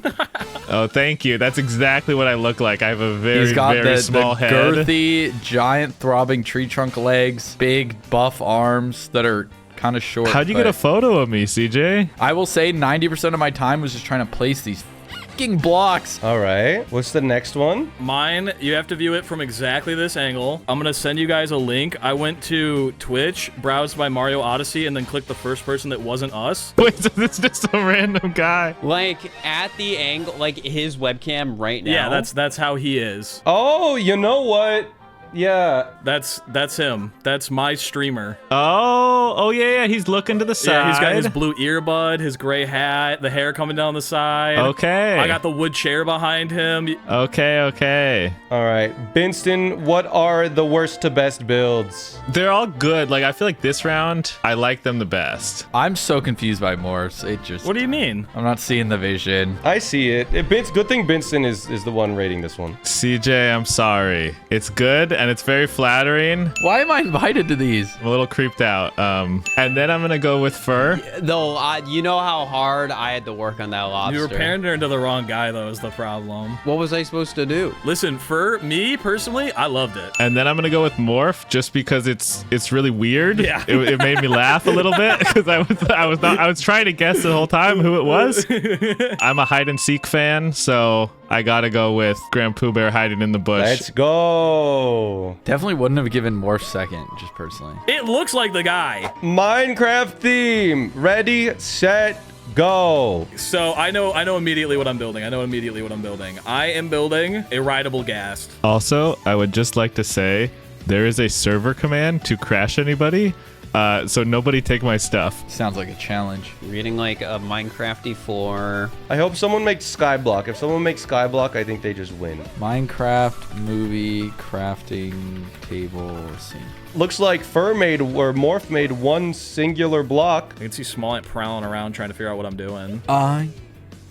Oh, thank you. That's exactly what I look like. I have a He's got very the small head. girthy, giant, throbbing tree trunk legs, big, buff arms that are kind of short. How'd you get a photo of me, CJ? I will say 90% of my time was just trying to place these fucking blocks. All right. What's the next one? Mine, you have to view it from exactly this angle. I'm going to send you guys a link. I went to Twitch, browsed by Mario Odyssey, and then clicked the first person that wasn't us. Wait, so this is just a random guy. Like, at the angle, like his webcam right now. Yeah, that's how he is. Oh, you know what? Yeah. That's him. That's my streamer. Oh yeah. He's looking to the side. Yeah, he's got his blue earbud, his gray hat, the hair coming down the side. Okay. I got the wood chair behind him. Okay. All right. Binston, what are the worst to best builds? They're all good. Like, I feel like this round, I like them the best. I'm so confused by morphs. It just, What do you mean? I'm not seeing the vision. I see it. Good thing Binston is the one rating this one. CJ, I'm sorry. It's good, and it's very flattering. Why am I invited to these? I'm a little creeped out. And then I'm gonna go with fur. Though, you know how hard I had to work on that lobster. You were pandering to the wrong guy, though, is the problem. What was I supposed to do? Listen, for me personally, I loved it. And then I'm gonna go with morph, just because it's really weird. Yeah. It made me laugh a little bit because I was trying to guess the whole time who it was. I'm a hide and seek fan, so I gotta go with Grand Pooh Bear hiding in the bush. Let's go. Definitely wouldn't have given Morph second, just personally. It looks like the guy. Minecraft theme. Ready, set, go. So I know immediately what I'm building. I am building a rideable ghast. Also, I would just like to say there is a server command to crash anybody. So nobody take my stuff. Sounds like a challenge. You're getting like a Minecrafty floor. I hope someone makes Skyblock. If someone makes Skyblock, I think they just win. Minecraft movie crafting table scene. Looks like Morph made one singular block. I can see Smallant prowling around trying to figure out what I'm doing. I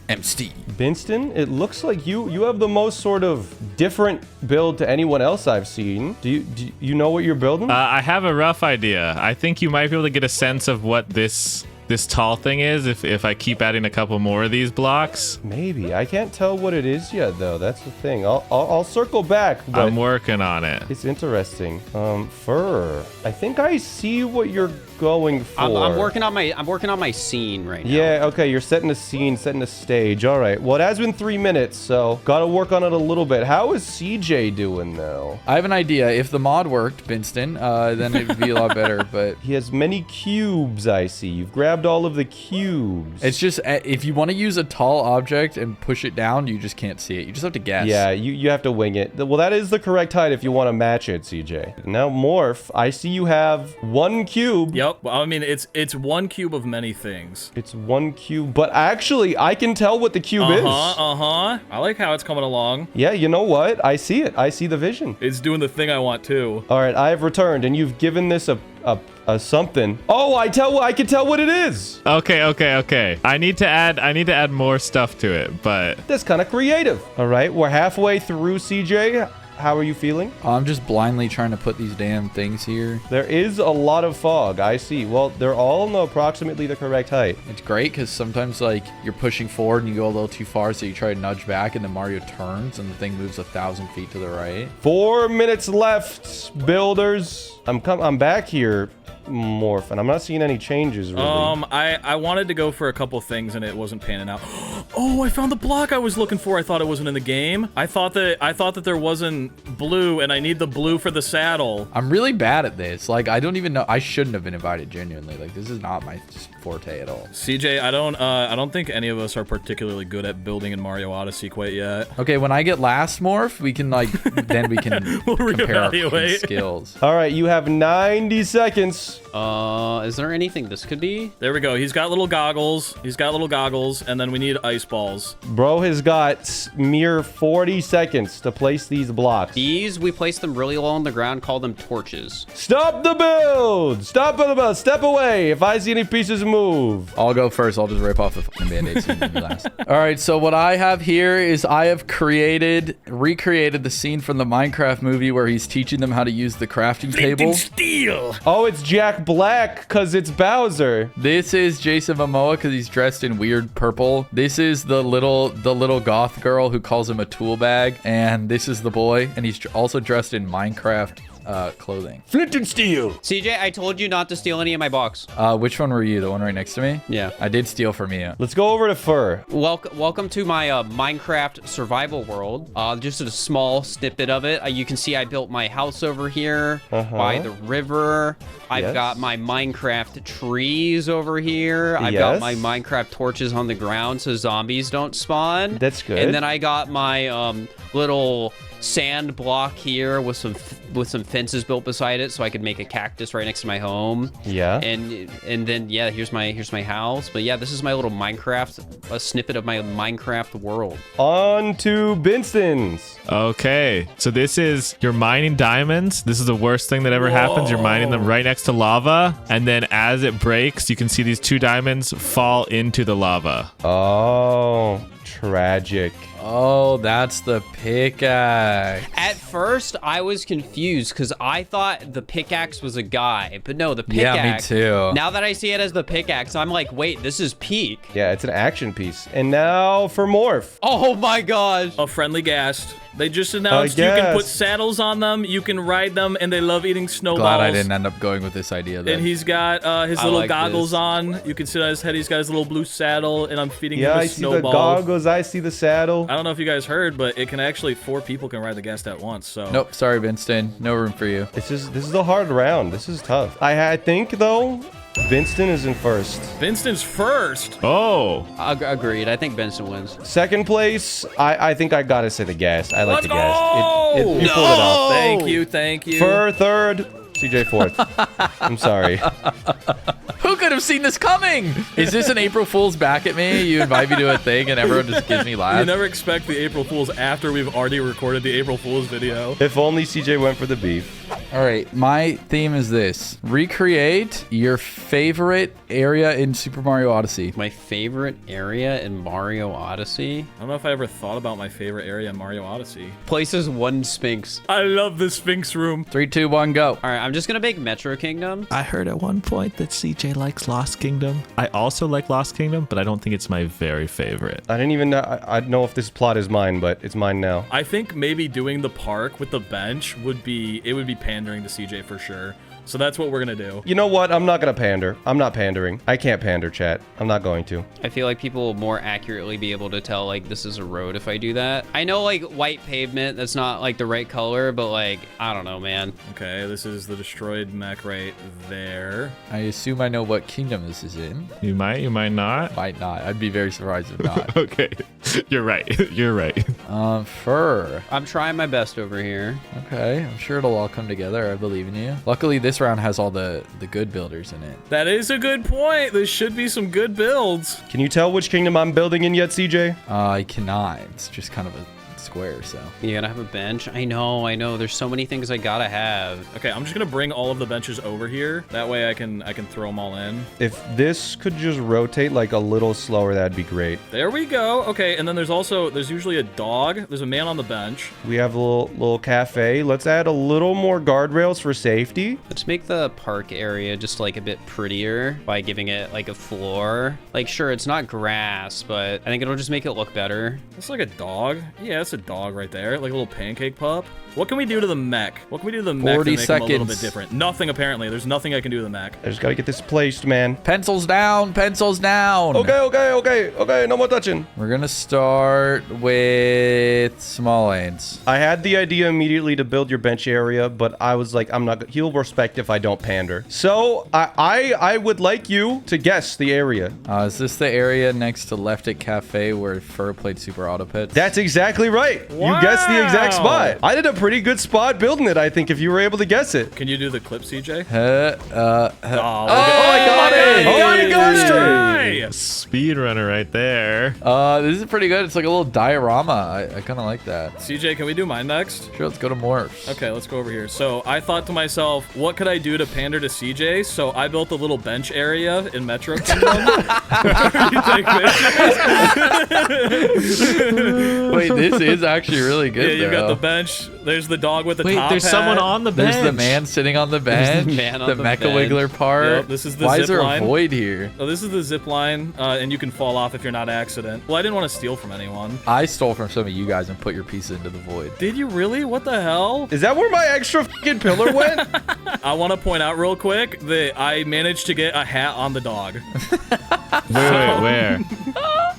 am Steve. Binston, it looks like you have the most sort of different build to anyone else I've seen. Do you know what you're building? I have a rough idea. I think you might be able to get a sense of what this tall thing is if I keep adding a couple more of these blocks. Maybe. I can't tell what it is yet, though. That's the thing. I'll circle back, but I'm working on it. it's interesting. Fur. I think I see what you're going for. I'm working on my scene right now. Yeah, okay, you're setting a scene, setting a stage. All right. Well, it has been 3 minutes, so gotta work on it a little bit. How is CJ doing, though? I have an idea. If the mod worked, Binston, then it would be a lot better, but He has many cubes, I see. You've grabbed all of the cubes. it's just, if you want to use a tall object and push it down, you just can't see it. You just have to guess. Yeah, you have to wing it. Well, that is the correct height if you want to match it, CJ. Now, Morph, I see you have 1 cube. Yep. Well, I mean, it's one cube of many things. It's 1 cube, but actually, I can tell what the cube is. I like how it's coming along. Yeah, you know what? I see it. I see the vision. It's doing the thing I want too. All right, I have returned, and you've given this a something. Oh, I can tell what it is. Okay. I need to add more stuff to it, but That's kind of creative. All right, we're halfway through, CJ. How are you feeling? I'm just blindly trying to put these damn things here. There is a lot of fog. I see. Well, they're all in approximately the correct height. It's great because sometimes, like, you're pushing forward and you go a little too far, so you try to nudge back, and then Mario turns and the thing moves 1,000 feet to the right. 4 minutes left, builders. I'm back here, Morph, and I'm not seeing any changes really. I wanted to go for a couple things and it wasn't panning out. Oh, I found the block I was looking for. I thought it wasn't in the game. I thought that there wasn't blue, and I need the blue for the saddle. I'm really bad at this. Like, I don't even know. I shouldn't have been invited, genuinely. Like, this is not my forte at all. CJ, I don't think any of us are particularly good at building in Mario Odyssey quite yet. Okay, when I get last Morph, we can, like, then we can We'll compare our reevaluate. skills. All right, you have 90 seconds. Is there anything this could be? There we go. He's got little goggles, and then we need ice balls. Bro has got mere 40 seconds to place these blocks. These, we place them really low on the ground, call them torches. Stop the build! Stop the build! Step away! If I see any pieces move. I'll go first. I'll just rip off the fucking band-aid so you can be last. All right, so what I have here is I have recreated the scene from the Minecraft movie where he's teaching them how to use the crafting table. Steel. Oh, it's Jack Black, because it's Bowser. This is Jason Momoa because he's dressed in weird purple. This is the little goth girl who calls him a tool bag. And this is the boy, and he's also dressed in Minecraft clothing. Flint and steel. CJ, I told you not to steal any of my box. Which one were you? The one right next to me? Yeah. I did steal from you. Let's go over to Fur. Welcome to my Minecraft survival world. Just a small snippet of it. You can see I built my house over here by the river. I've got my Minecraft trees over here. I've got my Minecraft torches on the ground so zombies don't spawn. That's good. And then I got my little sand block here with some fences built beside it so I could make a cactus right next to my home. Yeah. And then yeah, here's my house. But yeah, this is my little Minecraft, a snippet of my Minecraft world. On to Binston's. okay. So this is, you're mining diamonds. This is the worst thing that ever happens. You're mining them right next to lava, and then as it breaks, you can see these 2 diamonds fall into the lava. Oh, tragic. Oh, that's the pickaxe. At first, I was confused because I thought the pickaxe was a guy, but no, the pickaxe. Yeah, me too. Now that I see it as the pickaxe, I'm like, wait, this is peak. Yeah, it's an action piece. And now for Morph. Oh my gosh. A friendly ghast. They just announced you can put saddles on them, you can ride them, and they love eating snowballs. Glad I didn't end up going with this idea then. And he's got his little like goggles this. on. You can sit on his head. He's got his little blue saddle, and I'm feeding him Yeah, a I see the snowball. goggles. I see the saddle. I don't know if you guys heard, but it can actually 4 people can ride the ghast at once. So Nope, sorry, Winston. No room for you. This is a hard round. This is tough. I think though, Winston is in first. Vinston's first. Oh, Agreed. I think Benson wins. Second place, I think I gotta say the gas. I like Let's the gas. go! You pulled it off. Thank you. For third, CJ fourth. I'm sorry. Who could have seen this coming? Is this an April Fool's back at me? You invite me to a thing and everyone just gives me laughs? You never expect the April Fools after we've already recorded the April Fools video. If only CJ went for the beef. All right, my theme is this. Recreate your favorite area in Super Mario Odyssey. My favorite area in Mario Odyssey? I don't know if I ever thought about my favorite area in Mario Odyssey. Places 1 Sphinx. I love the Sphinx room. 3, 2, 1, go. All right, I'm just going to make Metro Kingdom. I heard at one point that CJ likes Lost Kingdom. I also like Lost Kingdom, but I don't think it's my very favorite. I didn't even know. I don't know if this plot is mine, but it's mine now. I think maybe doing the park with the bench would be pandering to CJ for sure. So that's what we're gonna do. You know what? I'm not gonna pander. I'm not pandering. I can't pander, chat. I'm not going to. I feel like people will more accurately be able to tell, like, this is a road if I do that. I know, like, white pavement, that's not, like, the right color, but, like, I don't know, man. Okay, this is the destroyed mech right there. I assume I know what kingdom this is in. You might not. Might not. I'd be very surprised if not. Okay, you're right. You're right. Fur. I'm trying my best over here. Okay, I'm sure it'll all come together. I believe in you. Luckily, this round has all the good builders in it. That is a good point. There should be some good builds. Can you tell which kingdom I'm building in yet, CJ? I cannot. It's just kind of a square, so. You gotta have a bench. I know. There's so many things I gotta have. Okay, I'm just gonna bring all of the benches over here. That way I can throw them all in. If this could just rotate like a little slower, that'd be great. There we go. Okay, and then there's usually a dog. There's a man on the bench. We have a little cafe. Let's add a little more guardrails for safety. Let's make the park area just, like, a bit prettier by giving it, like, a floor. Like, sure, it's not grass, but I think it'll just make it look better. It's like a dog. Yeah, it's a dog right there. Like a little pancake pup. What can we do to the mech? What can we do to the mech to 40 make him a little seconds. bit different? Nothing, apparently. There's nothing I can do to the mech. I just gotta get this placed, man. Pencils down, pencils down. Okay, no more touching. We're gonna start with small lanes. I had the idea immediately to build your bench area, but I was like, he'll respect if I don't pander. So I would like you to guess the area. Is this the area next to Left It Cafe where Fur played Super Auto Pits? That's exactly right. You guessed the exact spot. I did a pretty good spot building it, I think, if you were able to guess it. Can you do the clip, CJ? Oh, I got it. Oh, you got it. Try. Speedrunner right there. This is pretty good. It's like a little diorama. I kind of like that. CJ, can we do mine next? Sure, let's go to Morphs. Okay, let's go over here. So I thought to myself, what could I do to pander to CJ? So I built a little bench area in Metro Kingdom. You take pictures. Wait, this is actually really good. Yeah, you've got though. the bench. There's the dog with the Wait, top there's hat. someone on the bench. There's the man sitting on the bench. man on the Mecha bench. Wiggler part. Yep, this is the Why zip is there line. a void here? Oh, this is the zip line, and you can fall off if you're not accident. Well, I didn't want to steal from anyone. I stole from some of you guys and put your pieces into the void. Did you really? What the hell? Is that where my extra fucking pillar went? I want to point out real quick that I managed to get a hat on the dog. Wait, where?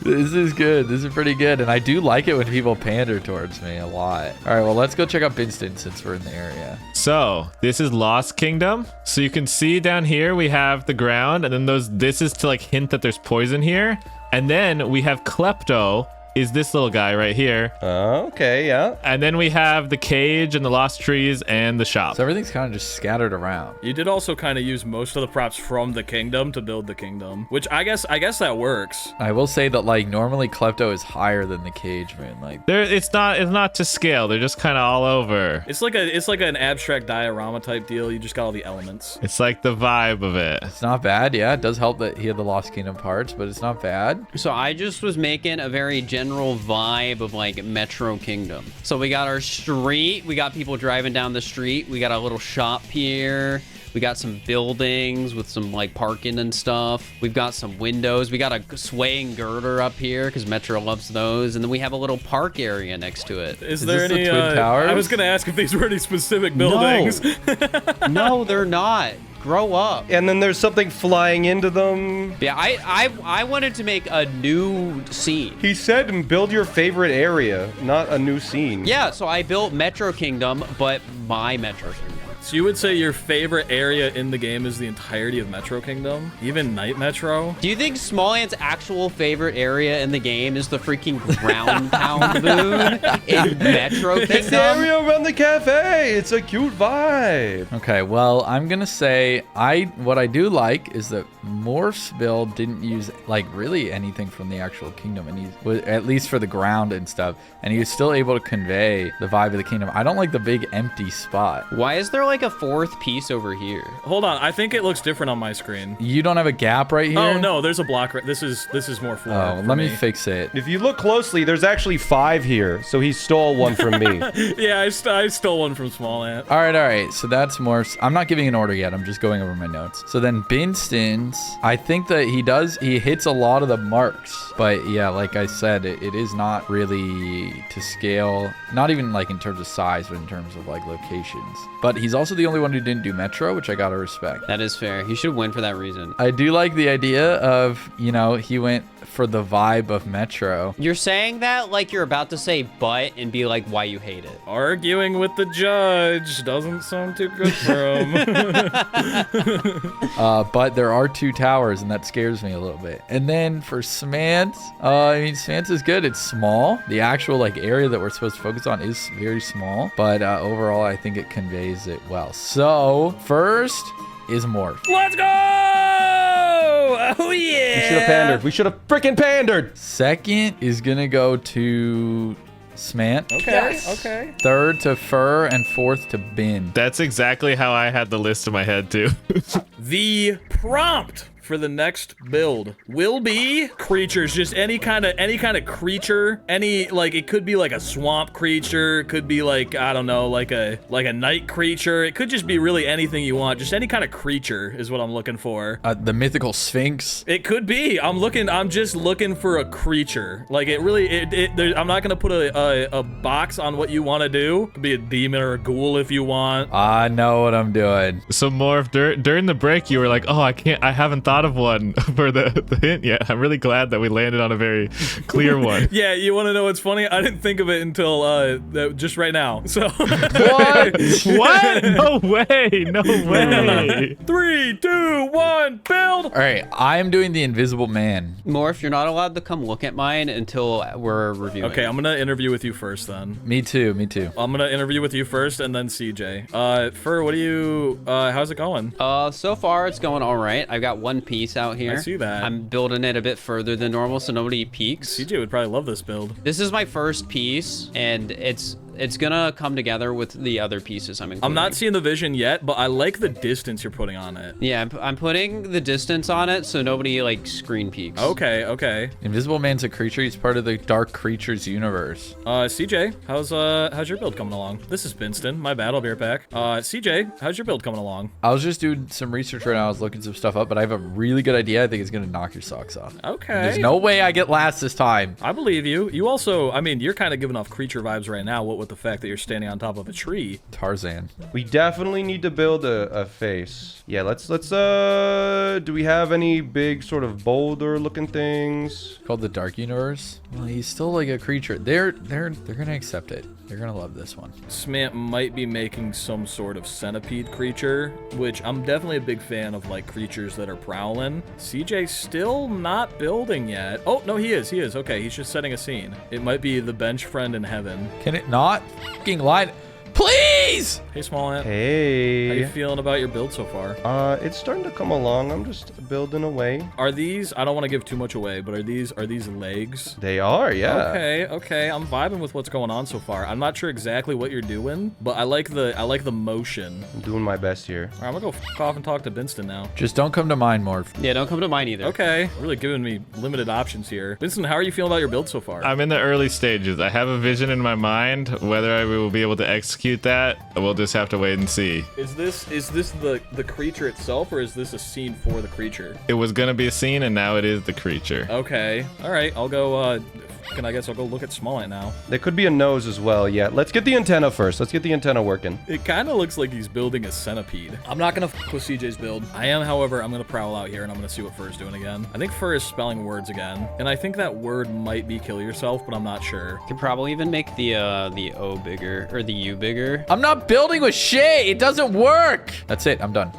This is good. This is pretty good. And I do like it when people pander towards me a lot. All right, well, let's go check out Binston since we're in the area. So this is Lost Kingdom. So you can see down here we have the ground, and then this is to like hint that there's poison here. And then we have Klepto, is this little guy right here. Okay, yeah. And then we have the cage and the lost trees and the shop. So everything's kind of just scattered around. You did also kind of use most of the props from the kingdom to build the kingdom, which I guess that works. I will say that like normally Klepto is higher than the cage moon. Like It's not to scale. They're just kind of all over. It's like an abstract diorama type deal. You just got all the elements. It's like the vibe of it. it's not bad. Yeah, it does help that he had the Lost Kingdom parts, but it's not bad. So I just was making a very general general vibe of like Metro Kingdom. So we got our street, we got people driving down the street, we got a little shop here. We got some buildings with some like parking and stuff. We've got some windows. We got a swaying girder up here because Metro loves those. And then we have a little park area next to it. Is there this the any Twin Towers? I was gonna ask if these were any specific buildings. No, they're not. Grow up. And then there's something flying into them. Yeah, I wanted to make a new scene. He said build your favorite area, not a new scene. Yeah, so I built Metro Kingdom, but my Metro Kingdom. So you would say your favorite area in the game is the entirety of Metro Kingdom? Even Night Metro? Do you think Smallant's actual favorite area in the game is the freaking ground pound moon in Metro Kingdom? It's the area around the cafe. It's a cute vibe. Okay, well, I'm gonna say what I do like is that Morph's build didn't use like really anything from the actual kingdom, and at least for the ground and stuff, and he was still able to convey the vibe of the kingdom. I don't like the big empty spot. Why is there like a fourth piece over here? Hold on, I think it looks different on my screen. You don't have a gap right here? Oh no, there's a block. This is more floor. Oh, for let me fix it. If you look closely, there's actually 5 here, so he stole one from me. Yeah, I stole one from Smallant. All right. So that's Morph's. I'm not giving an order yet. I'm just going over my notes. So then Binston's, I think that he hits a lot of the marks. But yeah, like I said, it is not really to scale, not even like in terms of size, but in terms of like locations. But he's also the only one who didn't do Metro, which I gotta respect. That is fair. He should win for that reason. I do like the idea of, he went for the vibe of Metro. You're saying that like you're about to say but and be like why you hate it. Arguing with the judge doesn't sound too good for him. But there are 2 towers, and that scares me a little bit. And then for Smant, Smant is good. It's small. The actual like area that we're supposed to focus on is very small, but overall, I think it conveys it well. So first is Morph. Let's go! Oh yeah! We should have pandered. We should have freaking pandered. Second is gonna go to Smant. Okay, okay. Third to Fur, and fourth to Bin. That's exactly how I had the list in my head too. The prompt for the next build will be creatures, just any kind of creature, it could be like a swamp creature, it could be like, I don't know, like a night creature, it could just be really anything you want, just any kind of creature is what I'm looking for. The mythical Sphinx. It could be. I'm just looking for a creature. Like I'm not gonna put a box on what you want to do. It could be a demon or a ghoul if you want. I know what I'm doing. So Morph, during the break, you were like, "Oh, I haven't thought of one for the hint yet." I'm really glad that we landed on a very clear one. Yeah, you want to know what's funny? I didn't think of it until just right now. So What? What? No way! No way! 3, 2, 1, build. All right, I'm doing the Invisible Man. Morph, you're not allowed to come look at mine until we're reviewing. Okay, I'm gonna interview with you first then. Me too. I'm gonna interview with you first and then CJ. Fur, what do you, how's it going? So far it's going all right. I've got one piece out here. I see that. I'm building it a bit further than normal so nobody peeks. CJ would probably love this build. This is my first piece, and it's gonna come together with the other pieces I'm including. I'm not seeing the vision yet, but I like the distance you're putting on it. Yeah, I'm putting the distance on it so nobody like screen peeks. Okay. Invisible Man's a creature. He's part of the Dark Creatures universe. CJ, how's your build coming along? This is Binston. My bad, I'll be right back. CJ, how's your build coming along? I was just doing some research right now. I was looking some stuff up, but I have a really good idea. I think it's gonna knock your socks off. Okay. There's no way I get last this time. I believe you. You also, you're kind of giving off creature vibes right now, what with the fact that you're standing on top of a tree. Tarzan. We definitely need to build a face. Yeah, let's do we have any big sort of boulder looking things? Called the Dark Universe. Well, he's still like a creature. They're gonna accept it. They're gonna love this one. Smant might be making some sort of centipede creature, which I'm definitely a big fan of, like creatures that are prowling. CJ still not building yet. Oh, no, he is. Okay, he's just setting a scene. It might be the bench friend in heaven. Can it not fucking line? Please! Hey, Smallant. How Hey. you feeling about your build so far? It's starting to come along. I'm just building away. Are these, I don't want to give too much away, but are these legs? They are, yeah. Okay. I'm vibing with what's going on so far. I'm not sure exactly what you're doing, but I like the motion. I'm doing my best here. All right, I'm gonna go f off and talk to Binston now. Just don't come to mine, Morph. Yeah, don't come to mine either. Okay, really giving me limited options here. Binston, how are you feeling about your build so far? I'm in the early stages. I have a vision in my mind. Whether I will be able to execute that, we'll just have to wait and see. Is this the creature itself, or is this a scene for the creature? It was gonna be a scene, and now it is the creature. Okay, all right. I'll go. I guess I'll go look at Smallant now. There could be a nose as well, yeah. Let's get the antenna first. Let's get the antenna working. It kind of looks like he's building a centipede. I'm not gonna f with CJ's build. I am, however, I'm gonna prowl out here and I'm gonna see what Fur's doing again. I think Fur is spelling words again, and I think that word might be kill yourself, but I'm not sure. Could probably even make the O bigger or the U bigger. I'm not building with shit. It doesn't work. That's it. I'm done.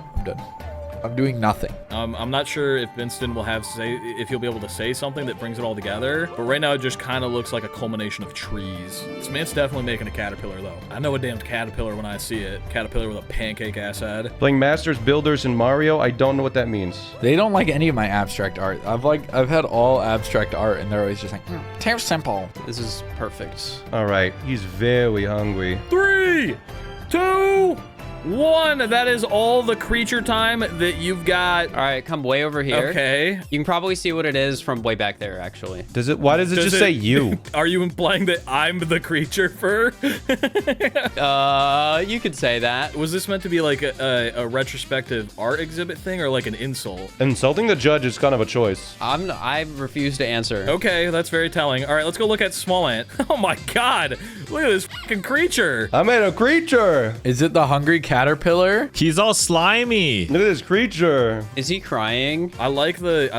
I'm doing nothing. I'm not sure if Binston will if he'll be able to say something that brings it all together, but right now it just kind of looks like a culmination of trees. This man's definitely making a caterpillar, though. I know a damn caterpillar when I see it. Caterpillar with a pancake ass head. Playing Masters Builders in Mario, I don't know what that means. They don't like any of my abstract art. I've had all abstract art, and they're always just like, too simple. This is perfect. All right, he's very hungry. 3, 2, 1. That is all the creature time that you've got. All right, come way over here. Okay. You can probably see what it is from way back there, actually. Does it? Why does it just say you? Are you implying that I'm the creature, Fur? You could say that. Was this meant to be like a retrospective art exhibit thing, or like an insult? Insulting the judge is kind of a choice. I refuse to answer. Okay, that's very telling. All right, let's go look at Smallant. Oh my God, look at this fucking creature. I made a creature. Is it the hungry caterpillar? He's all slimy. Look at this creature. Is he crying? I like the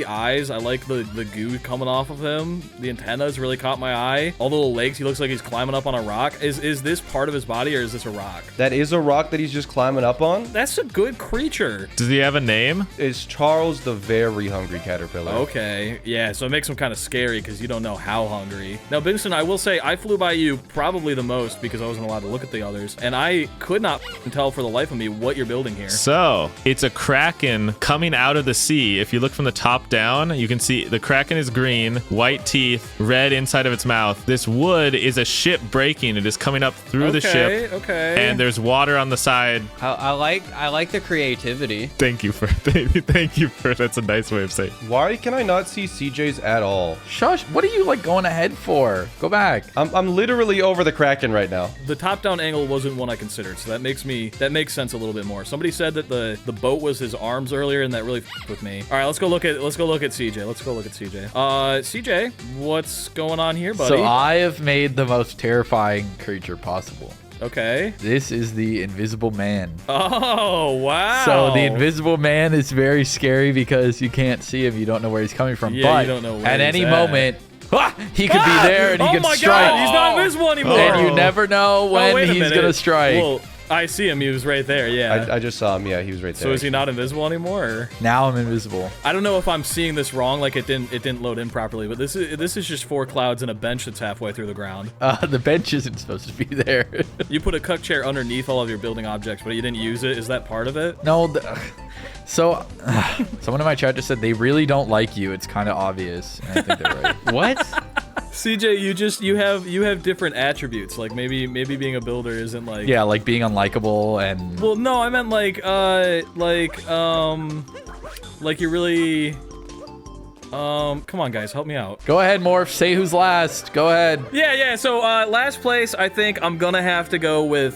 eyes. I like the goo coming off of him. The antennas really caught my eye. All the little legs. He looks like he's climbing up on a rock. Is this part of his body, or is this a rock? That is a rock that he's just climbing up on. That's a good creature. Does he have a name? It's Charles the Very Hungry Caterpillar. Okay, yeah, so it makes him kind of scary because you don't know how hungry. Now, Benson, I will say I flew by you probably the most because I wasn't allowed to look at the others, and I could not tell for the life of me what you're building here. So, it's a kraken coming out of the sea. If you look from the top down, you can see the kraken is green, white teeth, red inside of its mouth. This wood is a ship breaking. It is coming up through the ship. Okay. And there's water on the side. I like the creativity. Thank you for that's a nice way of saying. Why can I not see CJ's at all? Shush. What are you like going ahead for? Go back. I'm literally over the Kraken right now. The top-down angle wasn't one I considered, so that makes sense a little bit more. Somebody said that the boat was his arms earlier, and that really f***ed with me. All right, let's go look at CJ. CJ, what's going on here, buddy? So I have made the most terrifying creature possible. Okay. This is the Invisible Man. Oh, wow. So the Invisible Man is very scary because you can't see him. You don't know where he's coming from. Yeah, but you don't know where at he's any at. moment, he could be there and he could strike. Oh my God, he's not invisible anymore. And you never know when he's going to strike. Well, I see him. He was right there, yeah. I just saw him. Yeah, he was right there. So is he not invisible anymore? Or? Now I'm invisible. I don't know if I'm seeing this wrong, like it didn't load in properly, but this is just 4 clouds and a bench that's halfway through the ground. The bench isn't supposed to be there. You put a cuck chair underneath all of your building objects, but you didn't use it. Is that part of it? No. So someone in my chat just said they really don't like you. It's kind of obvious. And I think they're right. What? CJ, you have different attributes. Like maybe being a builder isn't like like being unlikable and. Well, no, I meant like you're really. Come on, guys, help me out. Go ahead, Morph. Say who's last. Go ahead. Yeah. So, last place, I think I'm gonna have to go with.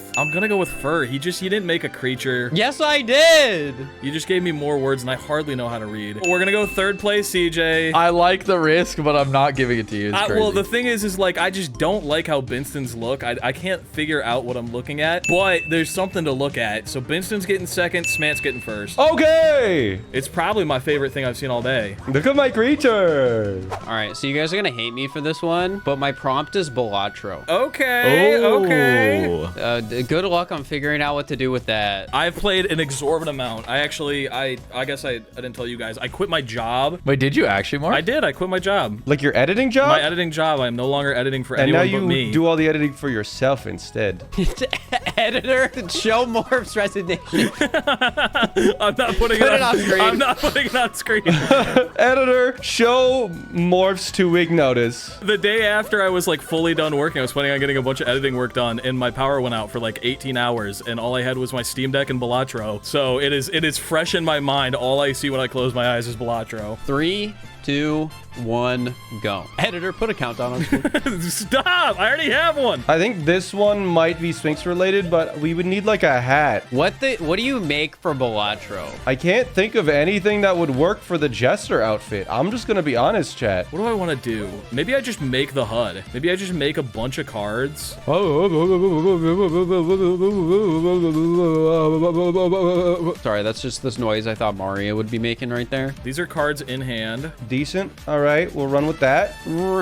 Fur. He didn't make a creature. Yes, I did. You just gave me more words, and I hardly know how to read. We're gonna go 3rd place, CJ. I like the risk, but I'm not giving it to you. It's crazy. Well, the thing is like I just don't like how Binston's look. I can't figure out what I'm looking at, but there's something to look at. So Binston's getting 2nd, Smant's getting 1st. Okay. It's probably my favorite thing I've seen all day. Look at my creature. All right, so you guys are gonna hate me for this one, but my prompt is Balatro. Okay. Okay. Good luck on figuring out what to do with that. I've played an exorbitant amount. I guess I didn't tell you guys. I quit my job. Wait, did you actually, Morph? I did. I quit my job. Like your editing job? My editing job. I'm no longer editing for and now anyone but me. you do all the editing for yourself instead. Editor, show Morph's resignation. I'm not putting Put it it on screen. I'm not putting it on screen. Editor, show Morph's 2-week notice. The day after I was like fully done working, I was planning on getting a bunch of editing work done, and my power went out for like 18 hours, and all I had was my Steam Deck and Balatro. So it is fresh in my mind. All I see when I close my eyes is Balatro. 3, 2, 1, go. Editor, put a countdown on screen. Stop! I already have one. I think this one might be Sphinx related, but we would need like a hat. What do you make for Balatro? I can't think of anything that would work for the Jester outfit. I'm just gonna be honest, chat. What do I want to do? Maybe I just make the HUD. Maybe I just make a bunch of cards. Sorry, that's just this noise I thought Mario would be making right there. These are cards in hand. Decent. All right, we'll run with that. All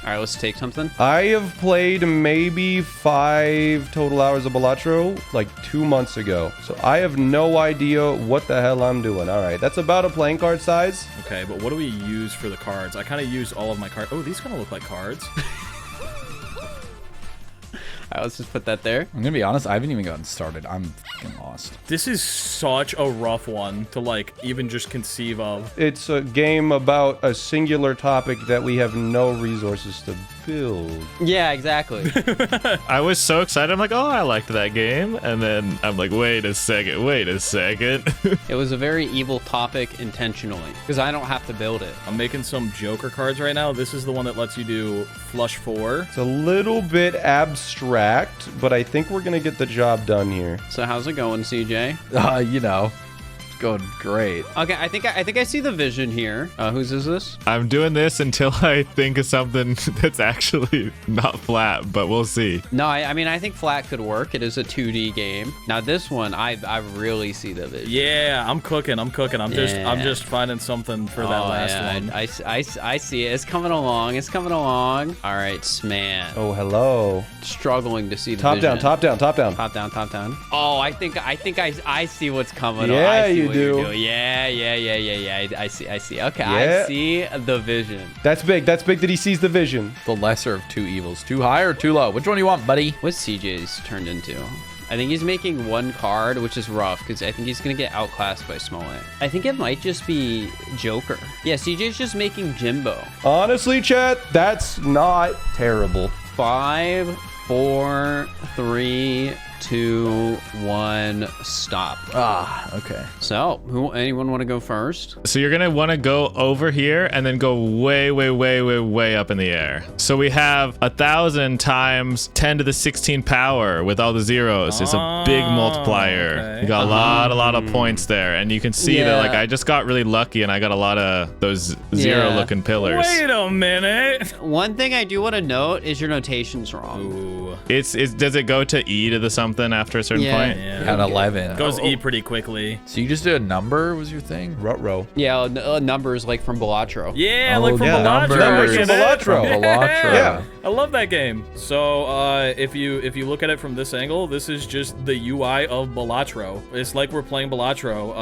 right, let's take something. I have played maybe 5 total hours of Balatro like 2 months ago. So I have no idea what the hell I'm doing. All right, that's about a playing card size. Okay, but what do we use for the cards? I kind of use all of my cards. Oh, these kind of look like cards. All right, let's just put that there. I'm gonna be honest, I haven't even gotten started. I'm fucking lost. This is such a rough one to like even just conceive of. It's a game about a singular topic that we have no resources to build. Yeah, exactly. I was so excited. I'm like, oh, I liked that game. And then I'm like, wait a second. It was a very evil topic intentionally because I don't have to build it. I'm making some Joker cards right now. This is the one that lets you do flush 4. It's a little bit abstract, but I think we're gonna get the job done here. So how's it going, CJ? You know, it's going great. Okay, I think I see the vision here. Whose is this? I'm doing this until I think of something that's actually not flat, but we'll see. No, I mean, I think flat could work. It is a 2D game. Now this one, I really see the vision. Yeah, I'm cooking. I'm Yeah. just finding something for that last one. I see it. It's coming along. All right, Sman. Oh, hello. Struggling to see the Top vision. down, top down, top down. Top down. Oh, I think I see what's coming. Yeah, I see you what you're do. doing. Yeah. I see. Okay, Yeah. I see the vision. That's big that he sees the vision. The lesser of two evils. Too high or too low? Which one do you want, buddy? What's CJ's turned into? I think he's making one card, which is rough because I think he's going to get outclassed by Smallant. I think it might just be Joker. Yeah, CJ's just making Jimbo. Honestly, chat, that's not terrible. 5, 4, 3, 2, 1, stop. Okay. So, anyone want to go first? So you're gonna want to go over here and then go way up in the air. So we have 1,000 times 10 to the 16 power with all the zeros. It's a big multiplier. Okay. You got a lot of points there, and you can see that like Yeah. I just got really lucky and I got a lot of those zero-looking pillars. Wait a minute. One thing I do want to note is your notation's wrong. Ooh. It's does it go to E to the something after a certain Yeah. point? Yeah. At 11. Goes E pretty quickly. So you just did a number was your thing? Ruh-roh. Yeah, numbers like from Balatro. Yeah, Oh, like from yeah, Balatro. numbers Look from at Balatro. it. Balatro. Yeah. I love that game. So if you look at it from this angle, this is just the UI of Balatro. It's like we're playing Balatro.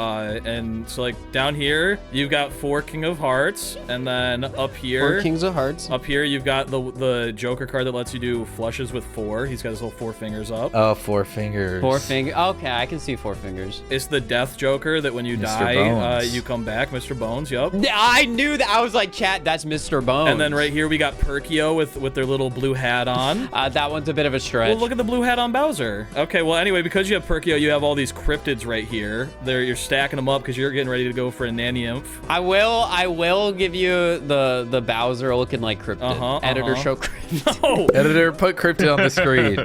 And so like down here, you've got 4 King of Hearts, and then up here, 4 Kings of Hearts. up here you've got the Joker card that lets you do flushes with 4. He's got his little 4 fingers up. Oh, 4 fingers. 4 fingers. Okay, I can see 4 fingers. It's the Death Joker that when you Mr. die, Bones. you come back, Mr. Bones. Yup. Yeah, I knew that. I was like, chat, that's Mr. Bones. And then right here we got Perkio with their little blue hat on. that one's a bit of a stretch. Well, look at the blue hat on Bowser. Okay, well, anyway, because you have Perkio, you have all these cryptids right here. You're stacking them up because you're getting ready to go for a Nanny Imp. I will give you the Bowser looking like cryptid. Editor show cryptid. Oh, Editor, put cryptid on the screen.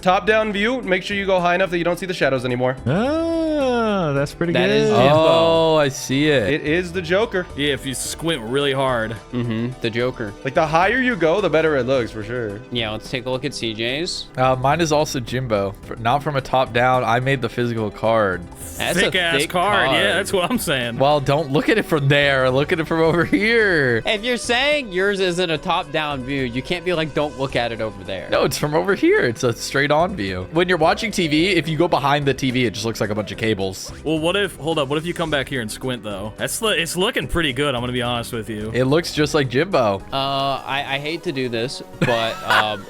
Top-down view. Make sure you go high enough that you don't see the shadows anymore. Oh, that's pretty That good. is- Oh, I see it. It is the Joker. yeah, if you squint really hard. The Joker. Like, the higher you go, the better it looks, for sure. Yeah, let's take a look at CJ's. Mine is also Jimbo. Not from a top down. I made the physical card. That's Thick a ass thick card. Yeah, that's what I'm saying. Well, don't look at it from there. Look at it from over here. If you're saying yours isn't a top-down view, you can't be like, don't look at it over there. No, it's from over here. It's a straight on view. When you're watching TV, if you go behind the TV, it just looks like a bunch of cables. place. Well, what if, hold up, what if you come back here and squint, though? It's looking pretty good, I'm gonna be honest with you. It looks just like Jimbo. I hate to do this, but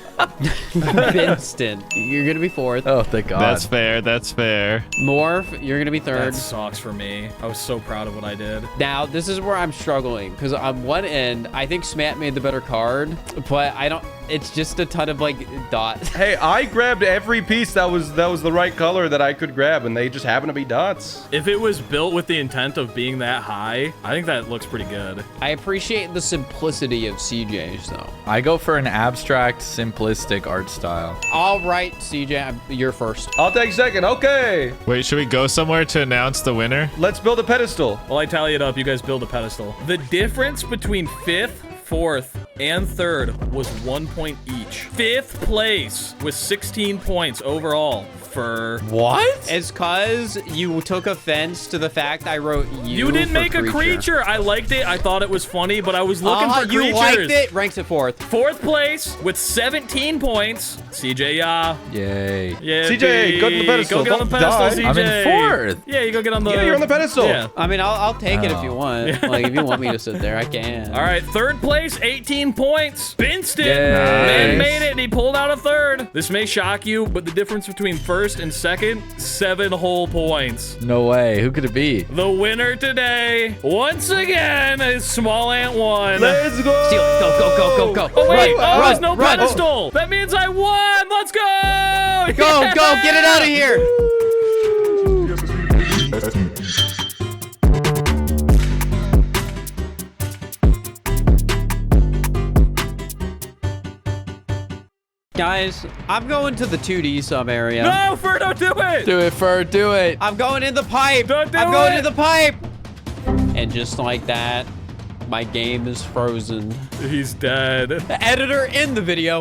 Vincent, you're gonna be fourth. Oh, thank God. That's fair. That's fair. Morph, you're gonna be third. That sucks for me. I was so proud of what I did. Now, this is where I'm struggling, because on one end, I think Smat made the better card, but I don't, it's just a ton of, like, dots. Hey, I grabbed every piece that was the right color that I could grab, and they just happen to be dots. If it was built with the intent of being that high, I think that looks pretty good. I appreciate the simplicity of CJ's, though. I go for an abstract, simplistic art style. All right, CJ, you're first. I'll take second. Okay. Wait, should we go somewhere to announce the winner? Let's build a pedestal. While I tally it up, you guys build a pedestal. The difference between 5th, 4th, and 3rd was 1 point each. 5th place with 16 points overall for... What? It's because you took offense to the fact I wrote you. You didn't for make a creature. I liked it. I thought it was funny, but I was looking for creatures. You liked it. Ranks at fourth. 4th place with 17 points. CJ, yeah. Yay. Yeah, CJ, go to the pedestal. Go get on the Don't pedestal, die. CJ. I'm in 4th. Yeah, you go get on the... Yeah, you're on the pedestal. Yeah. I mean, I'll take it if you Oh. want. Like, if you want me to sit there, I can. All right, 3rd place, 18 points. Binston. Yay. Man made it, and he pulled out a 3rd. This may shock you, but the difference between 1st and 2nd, 7 whole points. No way. Who could it be? The winner today, once again, is Smallant 1. Let's go. Steal it. Go. Oh, wait. Run, There's no run. pedestal. That means I won. Let's go. Go, get it out of here. Guys, I'm going to the 2D sub area. No, Fur, don't do it. Do it, Fur. Do it. I'm going in the pipe. Don't do I'm going it. in the pipe. And just like that, my game is frozen. He's dead. The editor in the video.